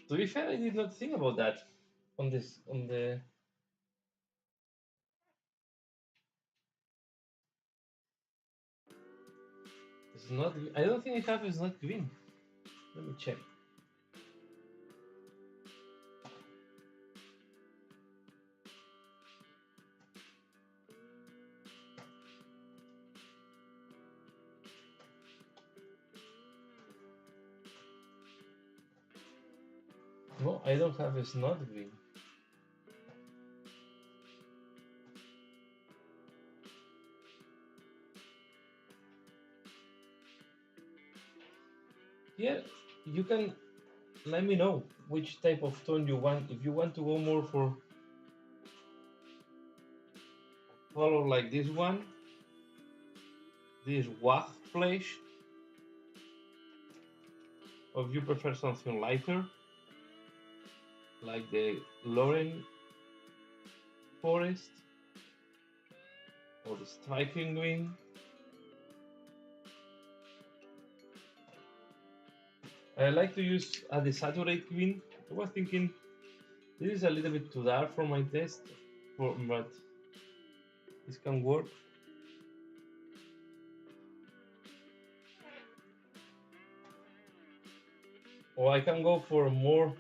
To be fair, I did not think about that on the. It's not. I don't think I have. It's not green. Let me check. No, I don't have. It's not green. Yeah, you can let me know which type of tone you want. If you want to go more for color like this one, this wax flesh, or if you prefer something lighter, like the Lauren Forest or the striking green. I like to use a desaturate green. I was thinking this is a little bit too dark for my taste, but this can work. Or I can go for more.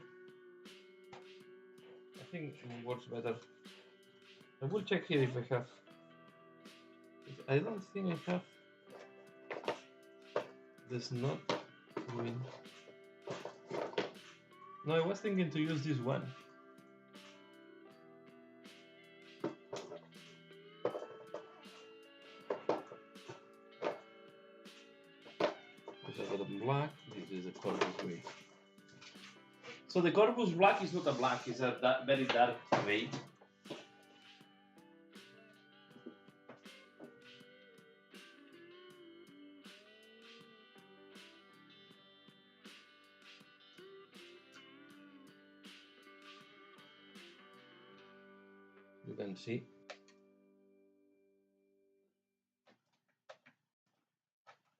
I think it works better. I will check here if I have. I don't think I have. There's not green. No, I was thinking to use this one. There's a little black. This is a Corvus gray. So the Corvus black is not a black. It's a very dark gray. You can see.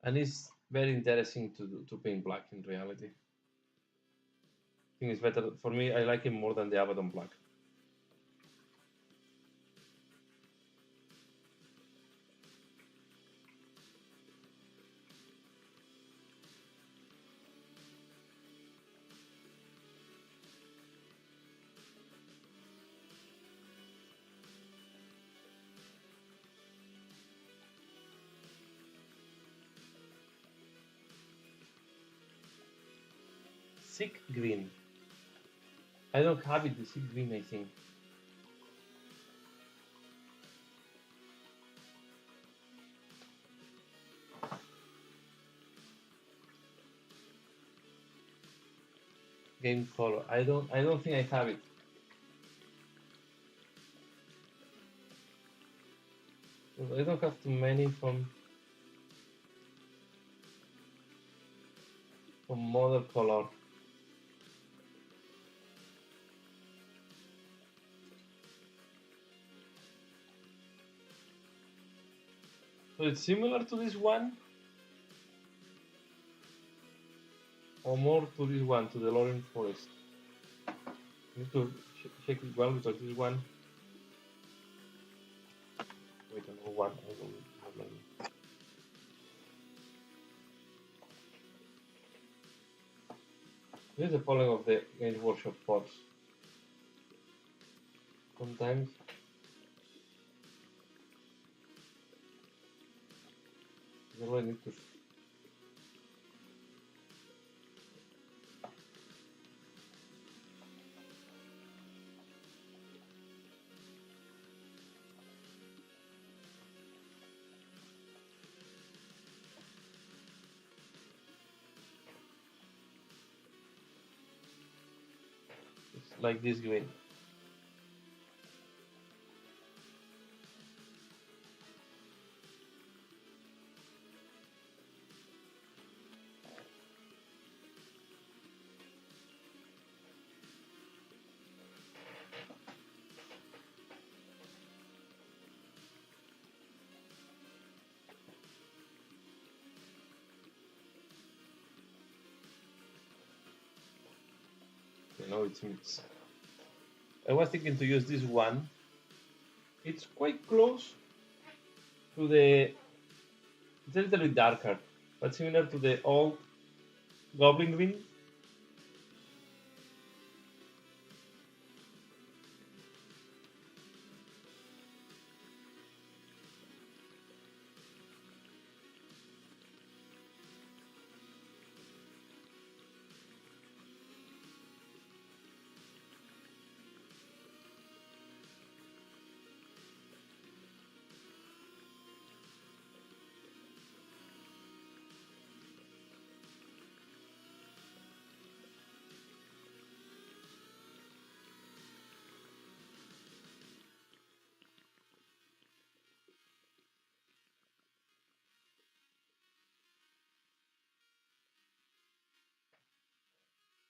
And it's very interesting to paint black in reality. I think it's better for me. I like it more than the Abaddon black. Sick green. I don't have it, the sick green, I think. Game color. I don't think I have it. I don't have too many from. some other color. So it's similar to this one, or more to this one, to the Lorraine Forest. Need to check it well because this one. Wait, another one. I don't have many. This is the following of the Games Workshop pods. Sometimes you really need to. It's like this green. You know, it's mixed. I was thinking to use this one. It's quite close to the. It's a little bit darker, but similar to the old Goblin Green.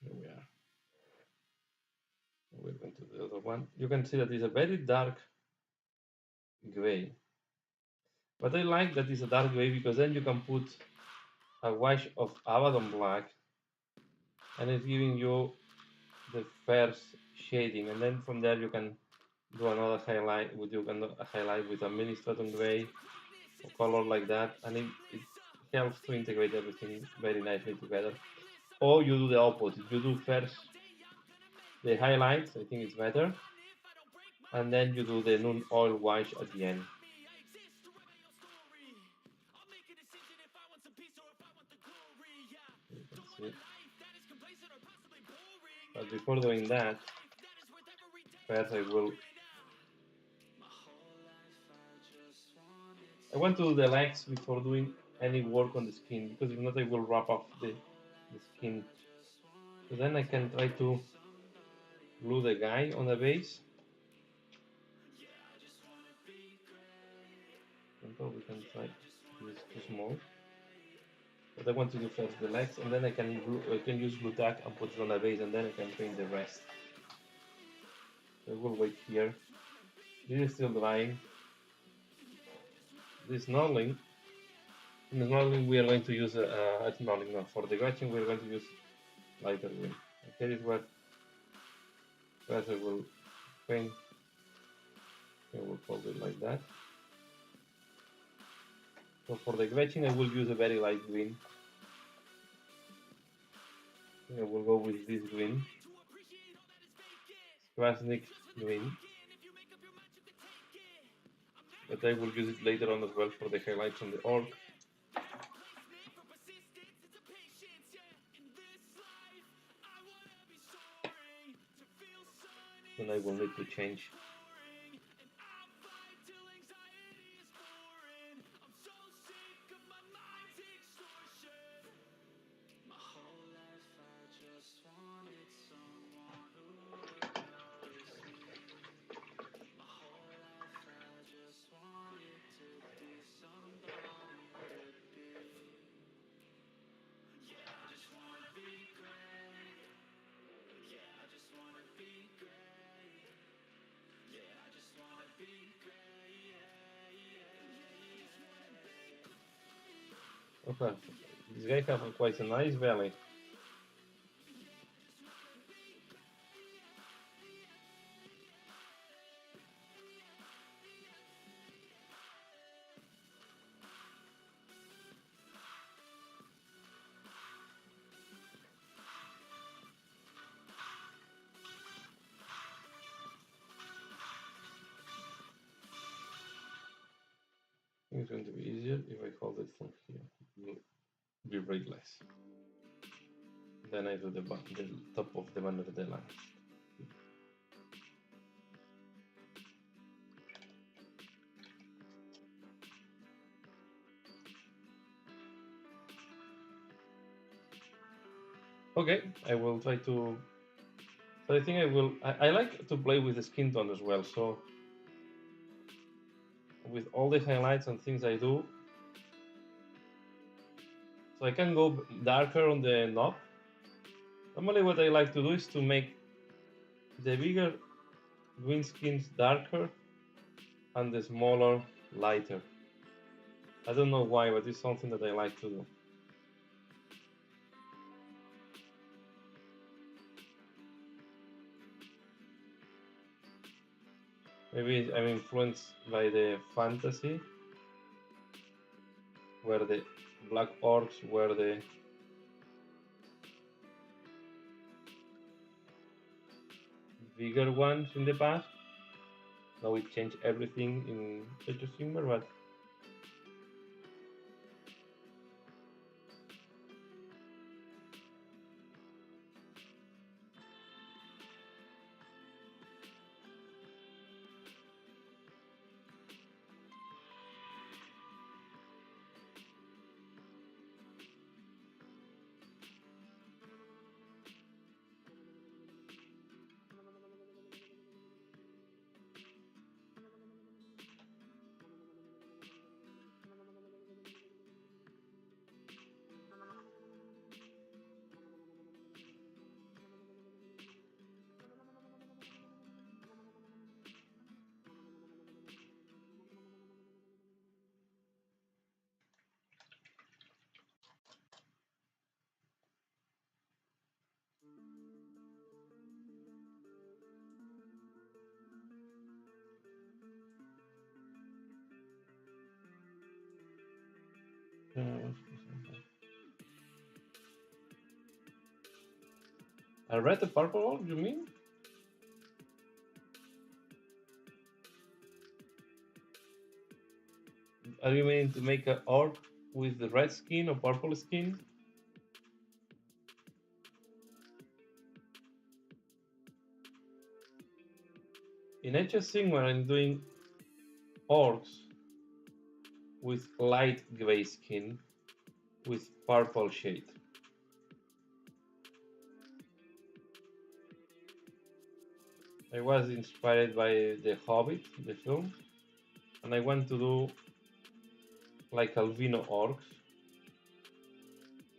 Here we are. We're going to the other one. You can see that it's a very dark gray. But I like that it's a dark gray because then you can put a wash of Abaddon black and it's giving you the first shading, and then from there you can do another highlight with a highlight with a mini Stratum gray or color like that, and it helps to integrate everything very nicely together. Or you do the opposite. You do first the highlights, I think it's better, and then you do the Noon Oil wash at the end. You can see. But before doing that, first I want to do the legs before doing any work on the skin, because if not I will wrap off the skin. So then I can try to glue the guy on the base. We can try this too small. But I want to do first the legs, and then I can use glue tack and put it on the base, and then I can paint the rest. So I will wait here. This is still drying. This knurling. In the knurling we are going to use knurling. No, for the Gretchen we are going to use lighter green. Here is what first I will paint. I will fold it like that. So for the Gretchen I will use a very light green. I will go with this green. Krasnik green. But I will use it later on as well for the highlights on the orc. Then I will need to change. Okay, this guy have quite a nice belly. I think it's going to be easier if I hold it from here. It will be braidless. Then I do the top of the band of the line. Okay, I will try to. So I think I will. I like to play with the skin tone as well. So with all the highlights and things I do, so I can go darker on the knob. Normally, what I like to do is to make the bigger green skins darker and the smaller lighter. I don't know why, but it's something that I like to do. Maybe I'm influenced by the fantasy, where the black orcs were the bigger ones in the past. Now it changed everything in Age of Sigmar, but a red and purple orc, you mean? Are you meaning to make an orc with the red skin or purple skin? In Age of Sigmar, I'm doing orcs with light gray skin with purple shade. I was inspired by The Hobbit, the film, and I want to do like albino orcs.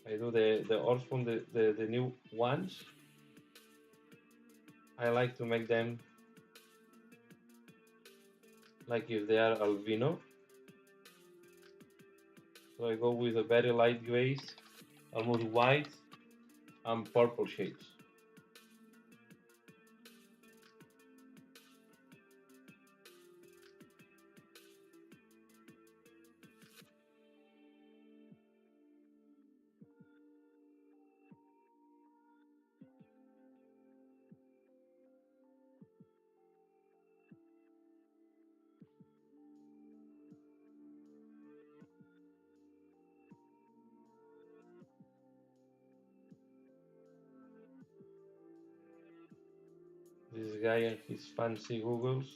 I do the orcs from the new ones. I like to make them like if they are albino. So I go with a very light grays, almost white, and purple shades. This guy and his fancy googles.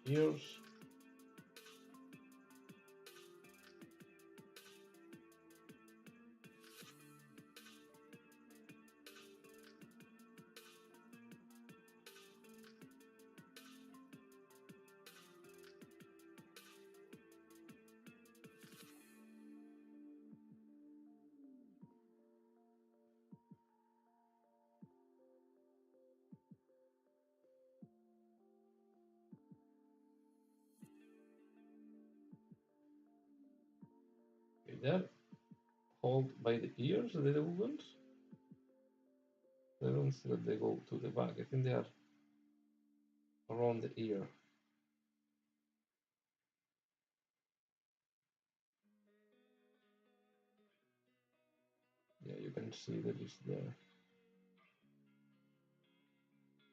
ears. Okay, they're hold by the ears, the little ones. The ones that they go to the back. I think they are around the ear. Yeah, you can see that it's there.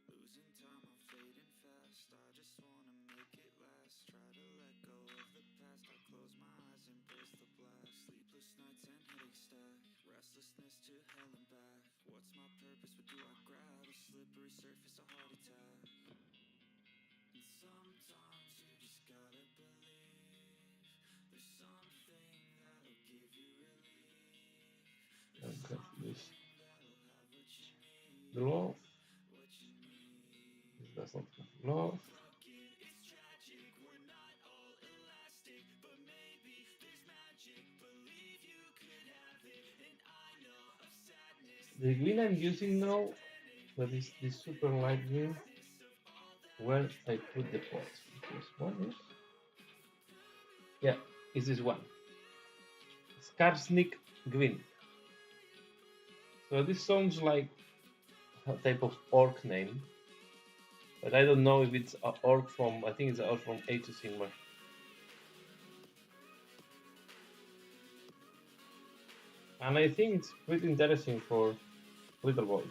Losing time, I'm fading fast. I just wanna make it last. Try to let go of the past. I close my eyes, embrace the blast. Sleepless nights and headaches stack. Restlessness to hell and back. What's my purpose? What do I grab? A slippery surface, a heart attack. And sometimes you just gotta believe there's something that'll give you relief. There's And have something this that'll have what you need. glove. What you need. This does not have glove. It's tragic, we're not all elastic, but maybe there's magic. Believe you could have it, and I know of sadness. The green I'm using now, that is this super light green, where I put the pots. This one is, yeah, is this one, Skarsnik green. So this sounds like a type of orc name, but I don't know if it's an orc from, I think it's an orc from Age of Sigmar. And I think it's pretty interesting for little boys.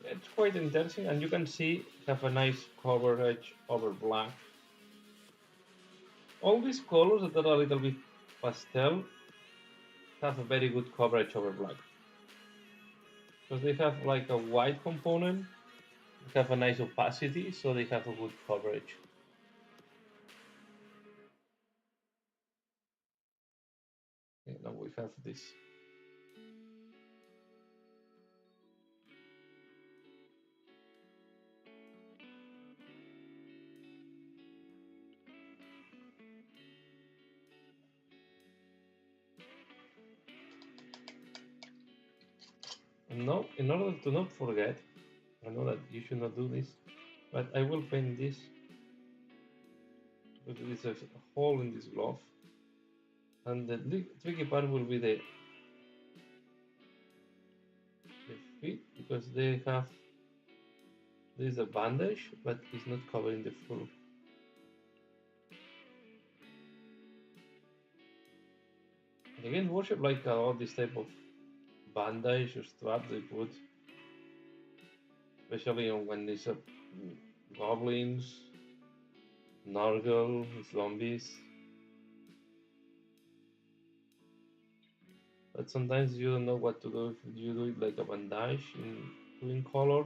It's quite interesting, and you can see have a nice coverage over black. All these colors that are a little bit pastel have a very good coverage over black because they have like a white component, they have a nice opacity, so they have a good coverage. Okay, now we have this. And now, in order to not forget, I know that you should not do this, but I will paint this because there is a hole in this glove, and the tricky part will be the feet because they have there is a bandage, but it's not covering the full. And again, worship like all this type of bandage or strap they put, especially on when there's a goblins, Nurgle, zombies. But sometimes you don't know what to do if you do it like a bandage in color,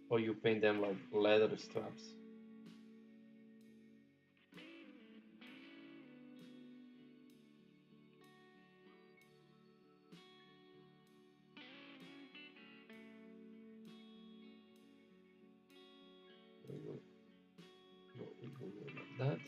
or you paint them like leather straps. We go like that.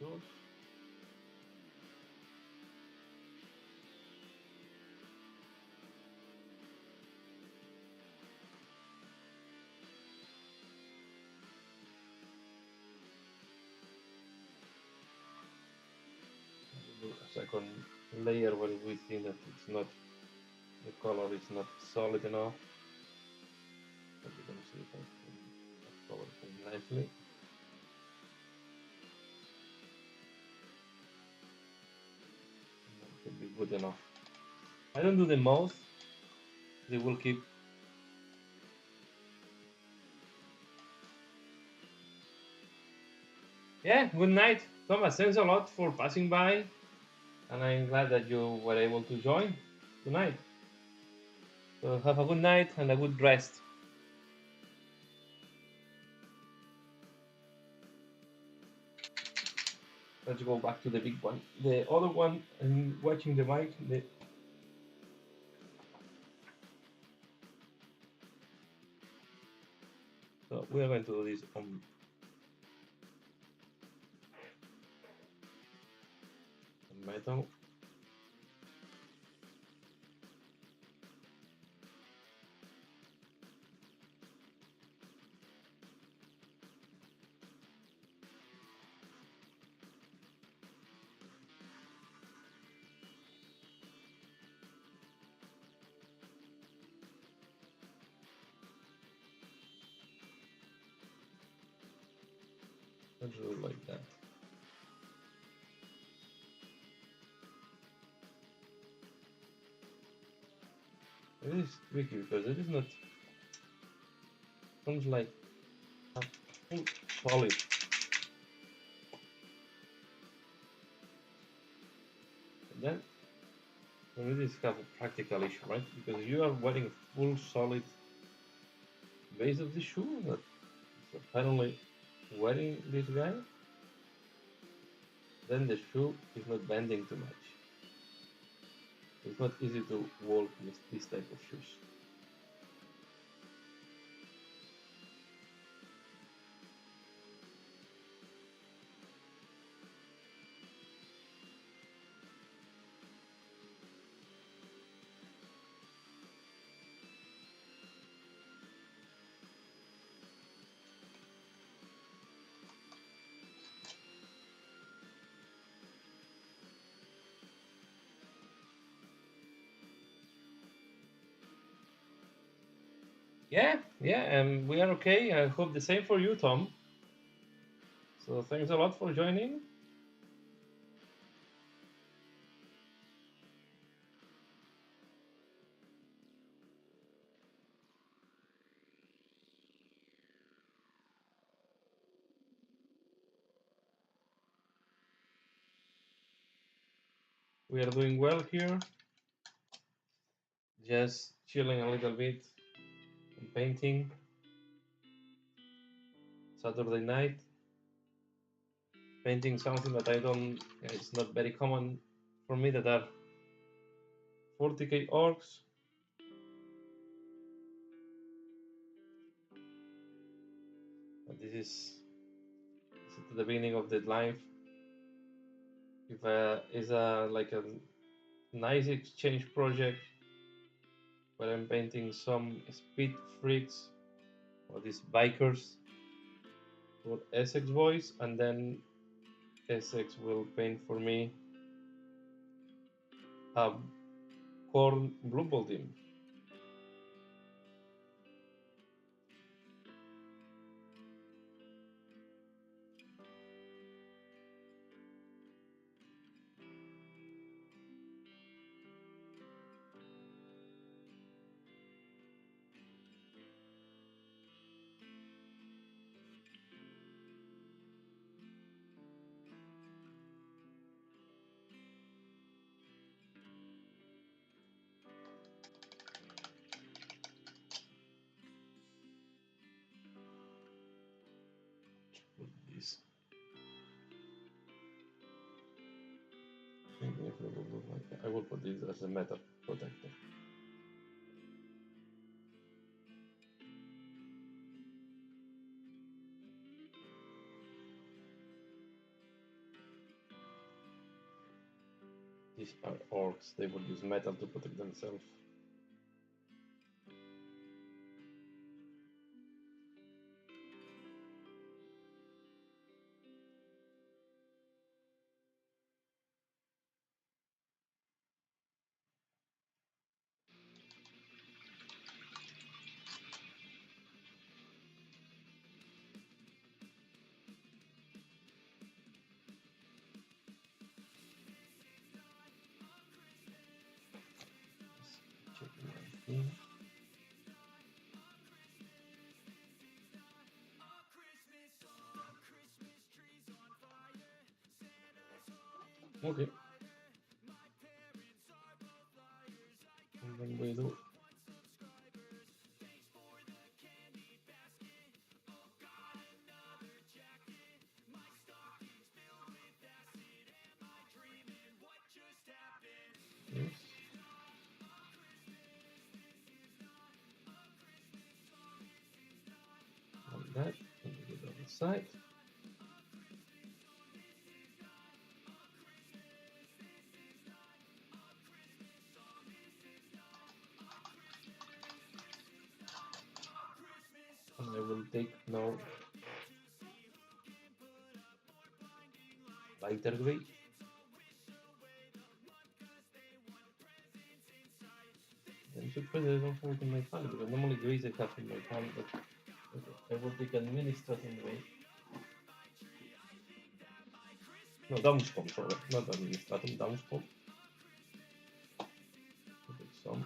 yours. Do a second layer when we think that it's not, the color is not solid enough. But you can see that color things nicely. And that should be good enough. I don't do the most. They will keep. Yeah, good night, Thomas. Thanks a lot for passing by, and I'm glad that you were able to join tonight. So have a good night and a good rest. Let's go back to the big one. The other one, I'm watching the mic. So we are going to do this on metal. Let's do it like that. It is tricky because it is not. Sounds like full solid. And then we just have a practical issue, right? Because you are wearing full solid base of the shoe that is apparently wearing this guy. Then the shoe is not bending too much. It's not easy to walk with this type of shoes. Yeah, yeah, and we are okay. I hope the same for you, Tom. So thanks a lot for joining. We are doing well here. Just chilling a little bit and painting. Saturday night. Painting something that I don't, it's not very common for me, that are 40k orcs. But this is at the beginning of the life. If is a like a nice exchange project where I'm painting some speed freaks or these bikers for Essex Boys, and then Essex will paint for me a Corn Blue Ball team. Put this. I will put this as a metal protector. these are orcs. They will use metal to protect themselves. Checking my thing. Okay. And then we do. Yes. Like that. And we go down the side. And I will take now lighter gray. I'm surprised I don't have it in my hand because normally grays I have in my hand, but okay, I will take administrative gray. No, downspawn, sorry, not administrative, downspawn. Take some.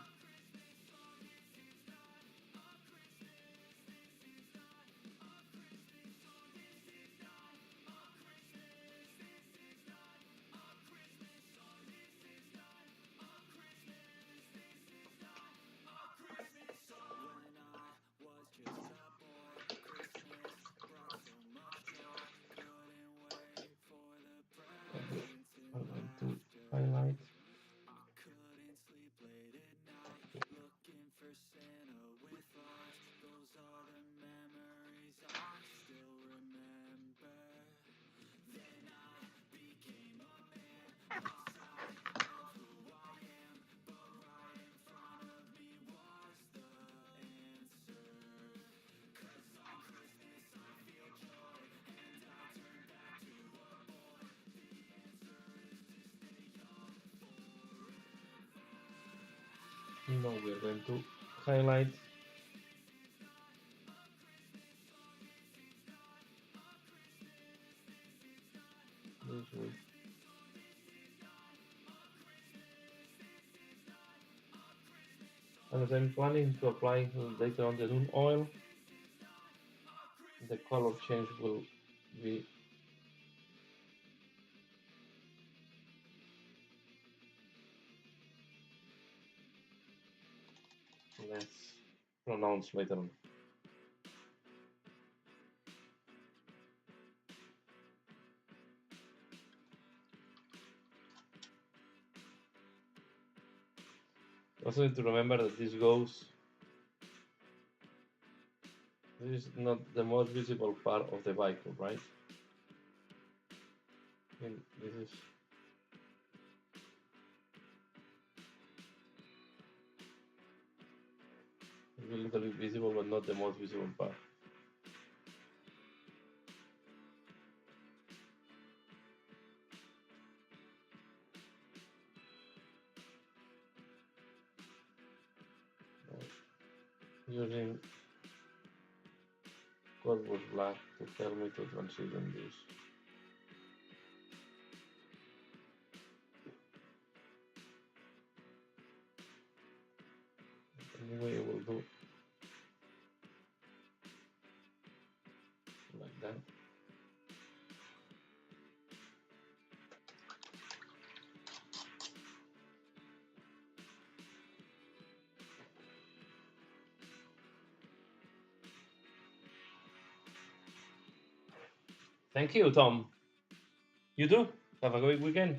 I'm going to highlight. Now we are going to highlight. This with and as I'm planning to apply later on the Dune oil, the color change will be less pronounced later on. Also need to remember that this is not the most visible part of the vehicle, right? And this is a little bit visible, but not the most visible part. Using Cosmos Black to help me to transition this. Anyway, I will do like that. Thank you, Tom. You too. Have a great weekend.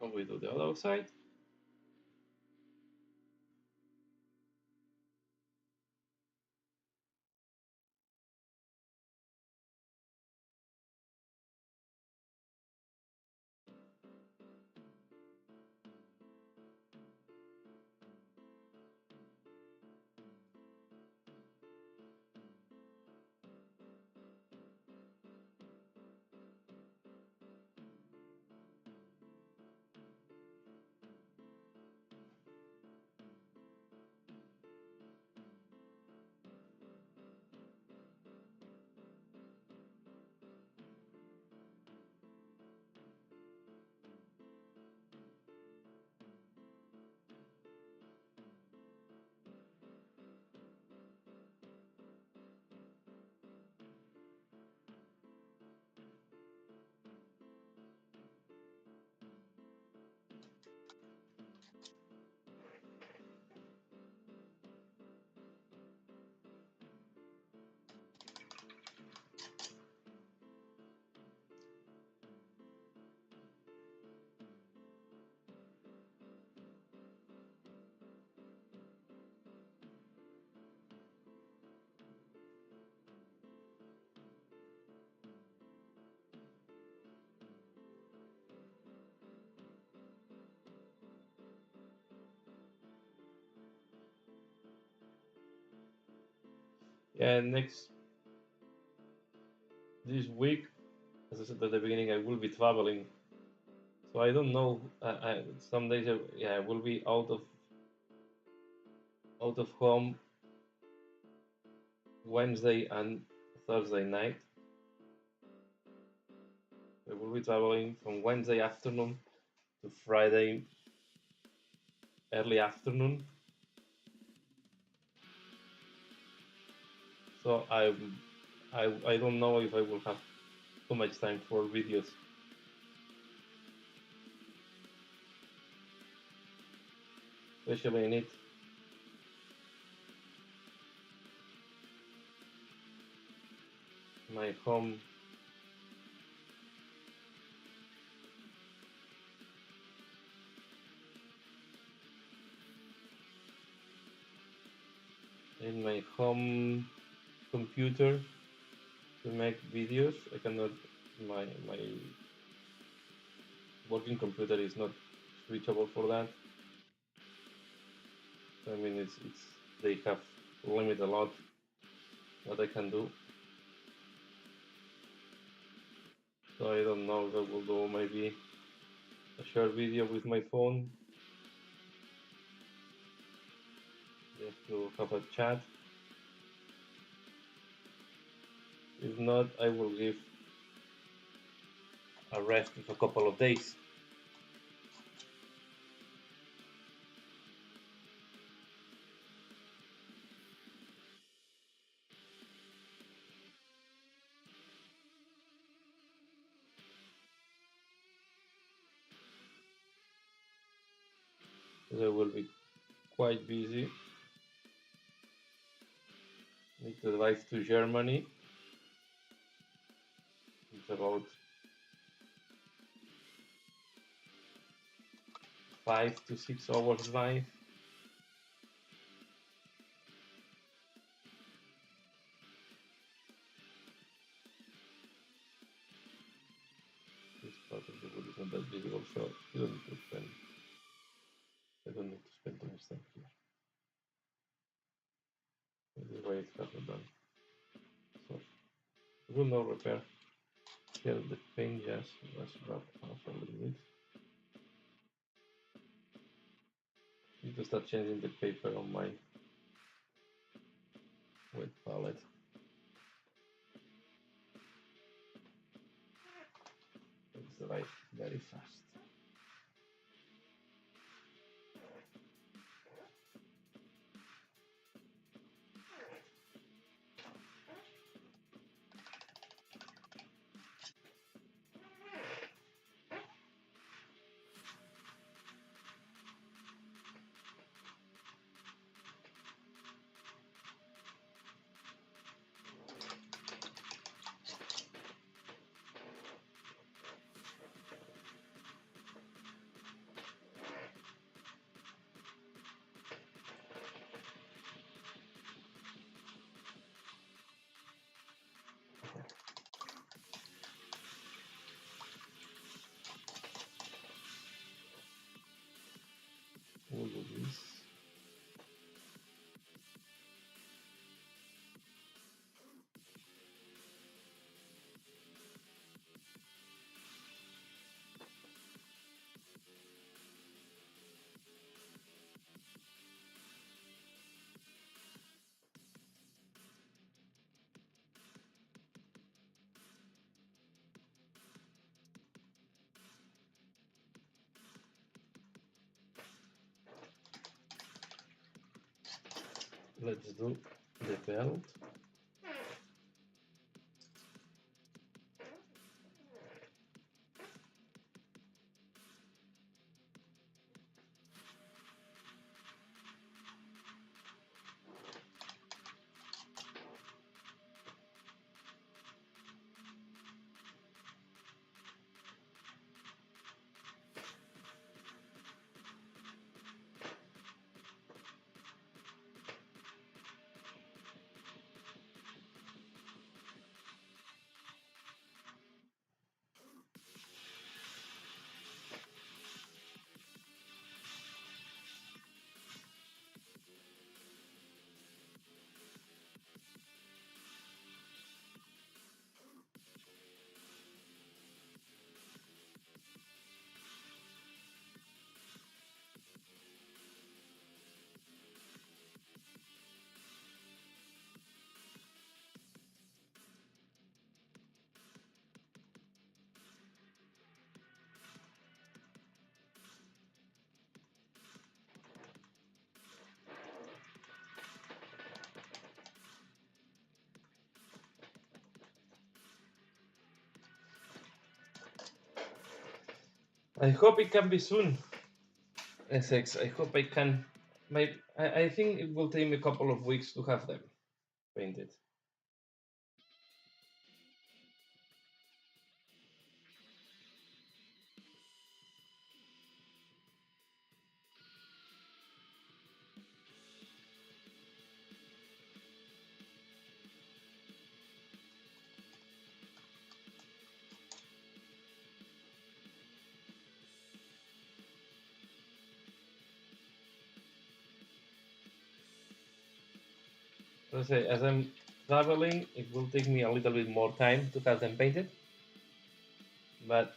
and we do the other side. Yeah, next this week, as I said at the beginning, I will be traveling. So I don't know. Some days, I will be out of home Wednesday and Thursday night. I will be traveling from Wednesday afternoon to Friday early afternoon. So I don't know if I will have too much time for videos. Especially in it. My home. In my home computer to make videos. I cannot. My working computer is not switchable for that. I mean, it's they have limit a lot what I can do. So I don't know if I will do maybe a short video with my phone just to have a chat. If not, I will give a rest of a couple of days. I will be quite busy. Need to drive to Germany. It's about 5 to 6 hours drive. This part of the wood is not that visible, so you don't need to spend. I don't need to spend too much time here. This is why it's half done. So it will not repair. Here the paint just was rubbed off a little bit. Need to start changing the paper on my wet palette. It's dry very fast. let's do the belt. I hope it can be soon, Essex. I hope I can. I think it will take me a couple of weeks to have them painted. As I say, as I'm traveling, it will take me a little bit more time to have them painted. But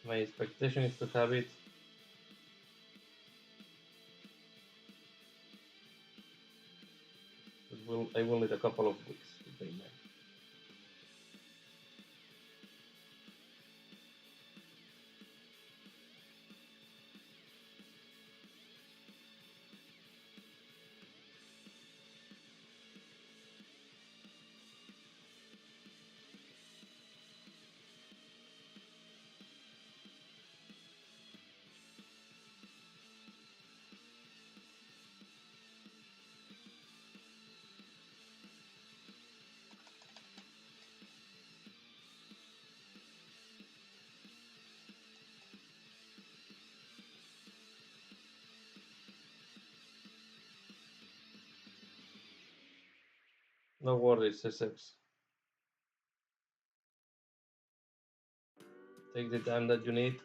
my expectation is to have it I will need a couple of weeks to paint them. No worries, Essex. Take the time that you need.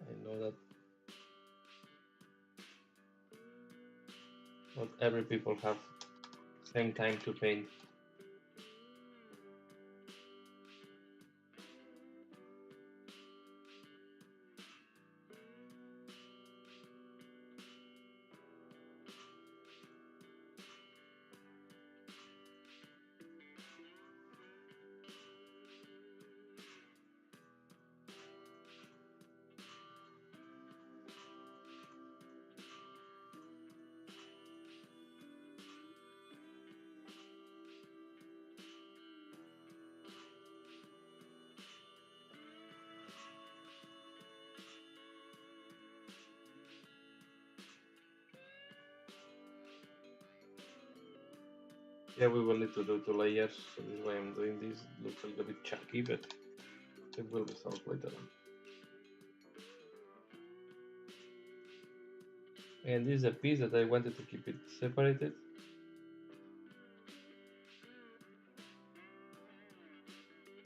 I know that not every people have same time to paint. Yeah, we will need to do 2 layers, so this is why I'm doing this. It looks a little bit chunky, but it will resolve later on. And this is a piece that I wanted to keep it separated.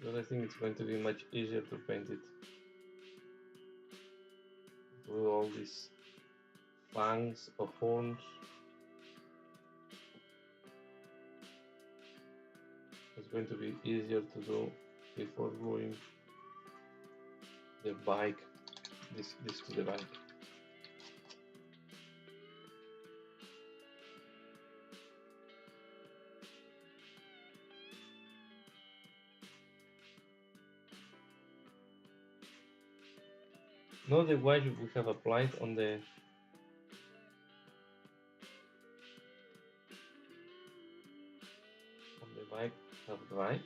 But I think it's going to be much easier to paint it. Do all these fangs or horns. It's going to be easier to do before gluing the bike, this to the bike. not the wash we have applied on the bike have dried.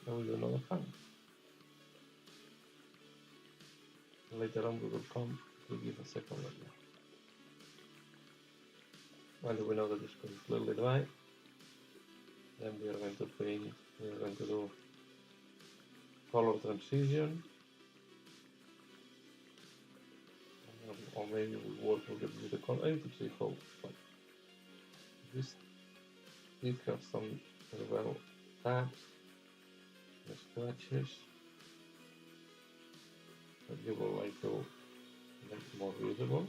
Now we do another fan. Later on we will come to give a second layer. When we know that it's completely dry, then we are going to paint, we are going to do color transition, or maybe we work a little bit with the color. I need to see how, but this did have some as well tabs, and scratches that you would like to make more visible.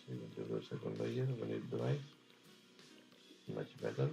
See, when you do a second layer, when it dries, it's much better.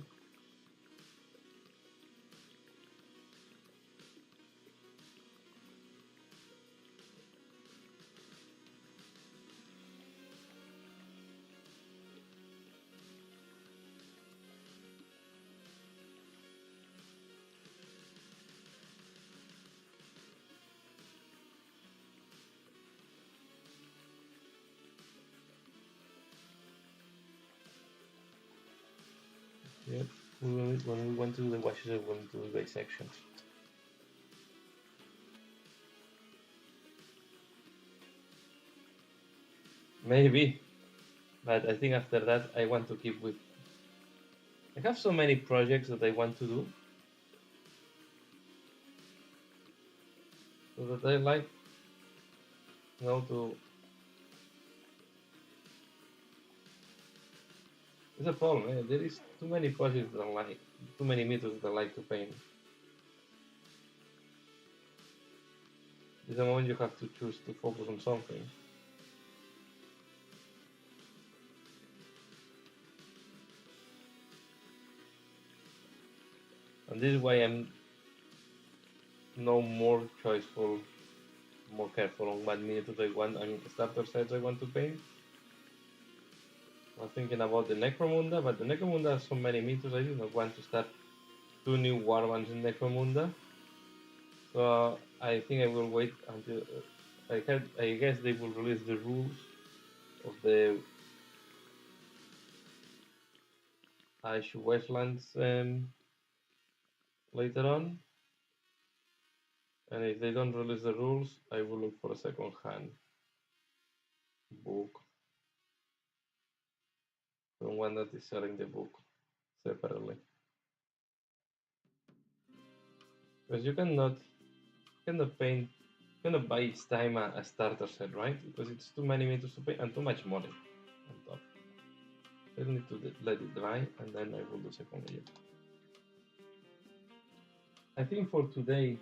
Yeah, when we went to the washes, we went to the base section. Maybe, but I think after that I want to keep with. I have so many projects that I want to do, so that I like, to. It's a problem. There is too many projects that I like, too many methods that I like to paint. There's a moment you have to choose to focus on something. And this is why I'm no more choiceful, more careful on what methods I want and starter sets I want to paint. I was thinking about the Necromunda, but the Necromunda has so many methods, I do not want to start 2 new warbands in Necromunda. So I think I will wait until I guess they will release the rules of the Ash Westlands later on. And if they don't release the rules, I will look for a second hand book from one that is selling the book separately. Because you cannot paint, you cannot buy each time a starter set, right? Because it's too many meters to paint and too much money on top. I need to let it dry and then I will do second layer. I think for today,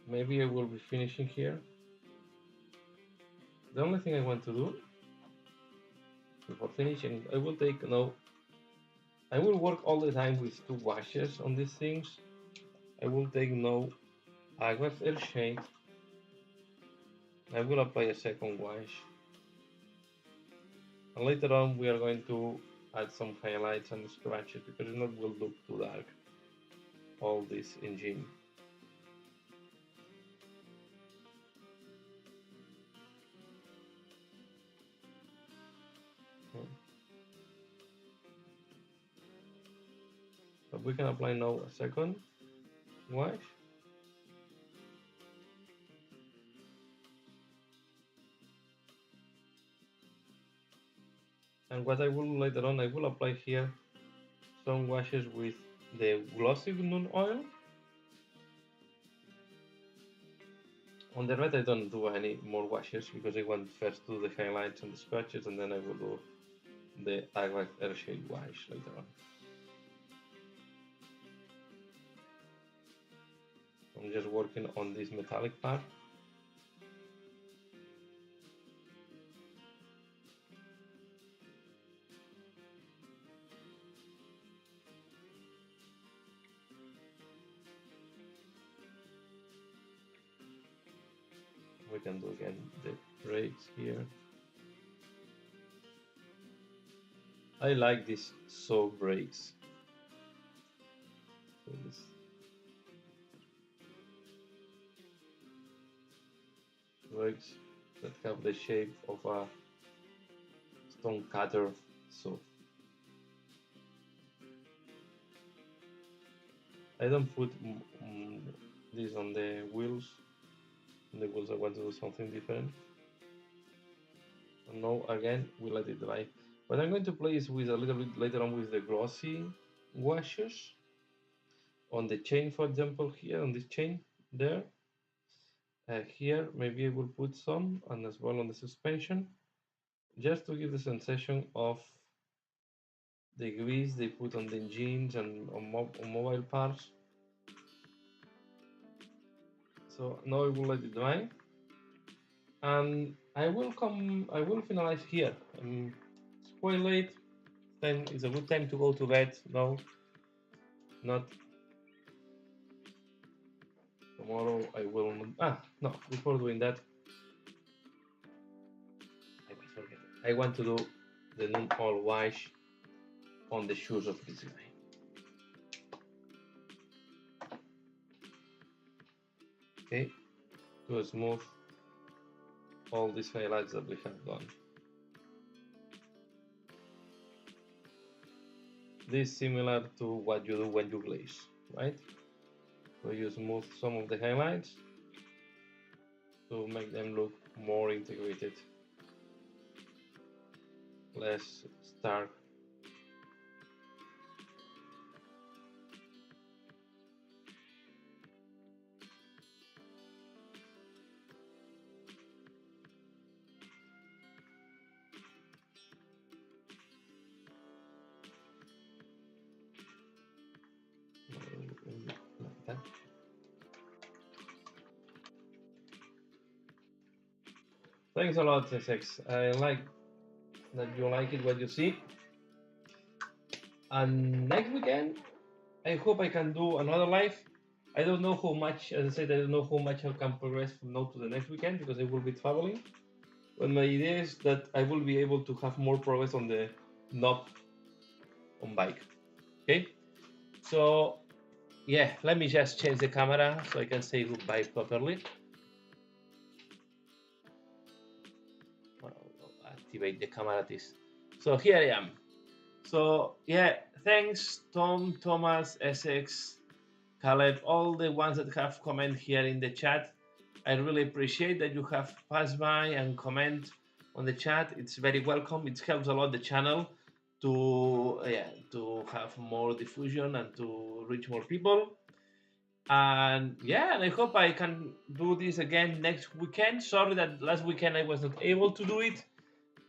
maybe I will be finishing here. The only thing I want to do before finishing, I will take I will work all the time with 2 washes on these things. I will take Aguas Earthshade. I will apply a second wash. And later on we are going to add some highlights and scratches because it not will look too dark. All this engine. we can apply now a second wash. And what I will later on, I will apply here some washes with the glossy Nun oil. On the red, I don't do any more washes because I want first to do the highlights and the scratches, and then I will do the Agua Airshade wash later on. I'm just working on this metallic part. We can do again the breaks here. I like these soap breaks. So this breaks that have the shape of a stone cutter saw. I don't put this on the wheels. On the wheels I want to do something different. And now again we let it dry. What I'm going to play is with a little bit later on with the glossy washes on the chain, for example, here on this chain there. Here maybe I will put some, and as well on the suspension, just to give the sensation of the grease they put on the engines and on mobile parts. So now I will let it dry, and I will finalize here. It's quite late. Then it's a good time to go to bed. No, not tomorrow. I will not. No, before doing that, I will forget. I want to do the Nun oil wash on the shoes of this guy. Okay, to smooth all these highlights that we have done. This is similar to what you do when you glaze, right? So you smooth some of the highlights to make them look more integrated, less stark. Like that. Thanks a lot, SX. I like that you like it, what you see. And next weekend, I hope I can do another live. I don't know how much, as I said, I don't know how much I can progress from now to the next weekend because I will be traveling. But my idea is that I will be able to have more progress on the knob on bike. Okay, so yeah, let me just change the camera so I can say goodbye properly. Activate the camera this. So here I am. So yeah, thanks Tom, Thomas, Essex, Caleb, all the ones that have comment here in the chat. I really appreciate that you have passed by and comment on the chat. It's very welcome. It helps a lot the channel to have more diffusion and to reach more people. And yeah, and I hope I can do this again next weekend. Sorry that last weekend I was not able to do it,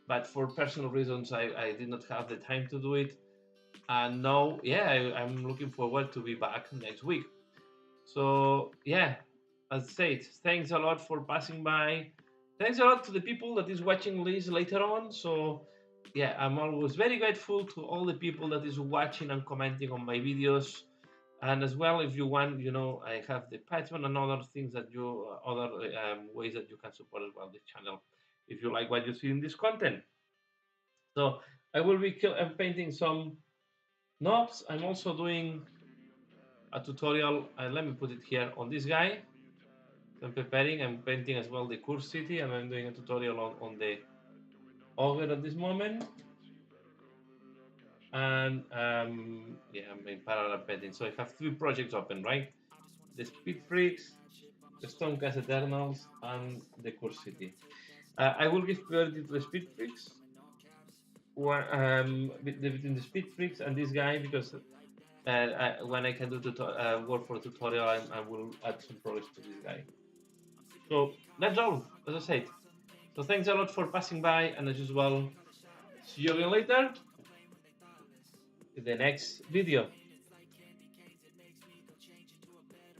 but for personal reasons I did not have the time to do it. And now, yeah, I'm looking forward to be back next week. So yeah, as said, thanks a lot for passing by. Thanks a lot to the people that is watching this later on. So yeah, I'm always very grateful to all the people that is watching and commenting on my videos. And as well, if you want, I have the Patreon and other things that other ways that you can support as well the channel if you like what you see in this content. So I will be painting some knobs. I'm also doing a tutorial, and let me put it here on this guy. I'm preparing, I'm painting as well the Curse City, and I'm doing a tutorial on the Ogre at this moment. and yeah, I'm in parallel betting. So I have 3 projects open, right? The Speed Freaks, the Stormcast Eternals, and the Curse City. I will give priority to the Speed Freaks, between the Speed Freaks and this guy, because when I can do work for a tutorial, I will add some progress to this guy. So that's all, as I said. So thanks a lot for passing by, and as usual, see you again later in the next video.